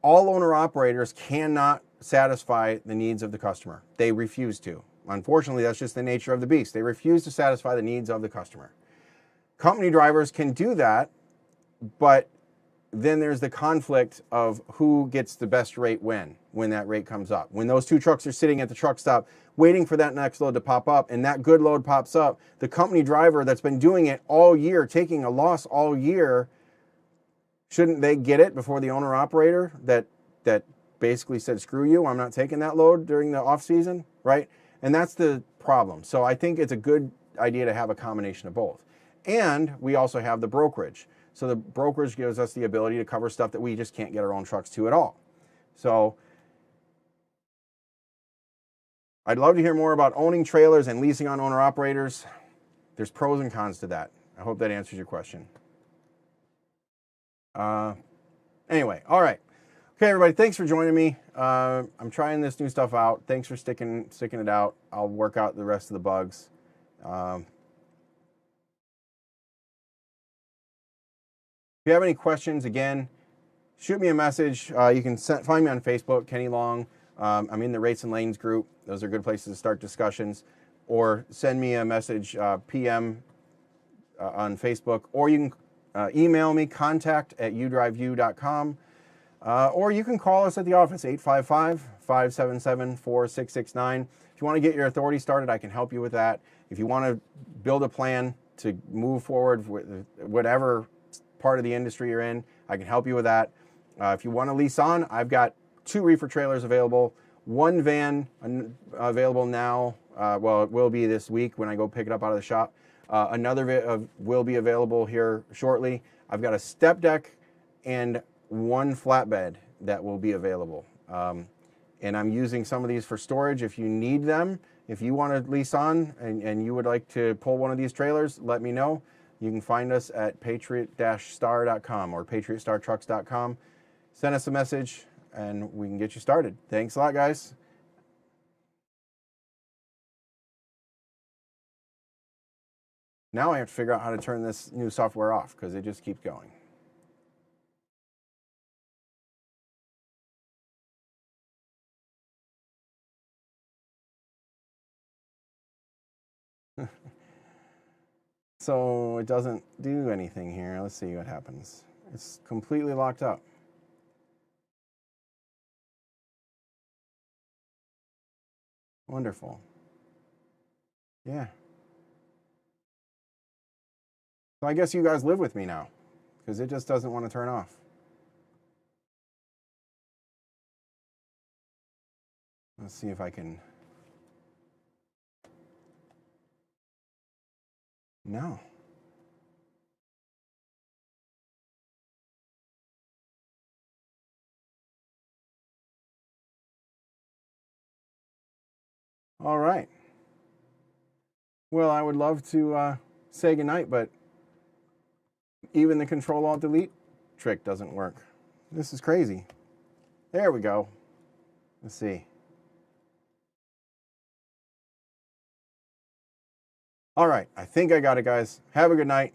All owner-operators cannot satisfy the needs of the customer. They refuse to. Unfortunately, that's just the nature of the beast. They refuse to satisfy the needs of the customer. Company drivers can do that, but then there's the conflict of who gets the best rate when that rate comes up. When those two trucks are sitting at the truck stop waiting for that next load to pop up and that good load pops up, the company driver that's been doing it all year, taking a loss all year, shouldn't they get it before the owner-operator that basically said, screw you, I'm not taking that load during the off-season, right? And that's the problem. So I think it's a good idea to have a combination of both. And we also have the brokerage. So the brokerage gives us the ability to cover stuff that we just can't get our own trucks to at all. So I'd love to hear more about owning trailers and leasing on owner-operators. There's pros and cons to that. I hope that answers your question. Anyway, all right. Okay, everybody, thanks for joining me. I'm trying this new stuff out. Thanks for sticking it out. I'll work out the rest of the bugs. If you have any questions, again, shoot me a message. You can find me on Facebook, Kenny Long. I'm in the Rates and Lanes group. Those are good places to start discussions. Or send me a message, PM on Facebook. Or you can email me, contact@udriveu.com. Or you can call us at the office, 855-577-4669. If you want to get your authority started, I can help you with that. If you want to build a plan to move forward with whatever part of the industry you're in, I can help you with that. If you want to lease on, I've got 2 reefer trailers available, 1 van available now. Well, it will be this week when I go pick it up out of the shop. Another will be available here shortly. I've got a step deck and 1 flatbed that will be available. And I'm using some of these for storage if you need them. If you want to lease on and you would like to pull one of these trailers, let me know. You can find us at patriot-star.com or patriotstartrucks.com. Send us a message and we can get you started. Thanks a lot, guys. Now I have to figure out how to turn this new software off because it just keeps going. So it doesn't do anything here. Let's see what happens. It's completely locked up. Wonderful. Yeah. So I guess you guys live with me now because it just doesn't want to turn off. Let's see if I can. No. All right. Well, I would love to say goodnight, but even the Control-Alt-Delete trick doesn't work. This is crazy. There we go. Let's see. All right. I think I got it, guys. Have a good night.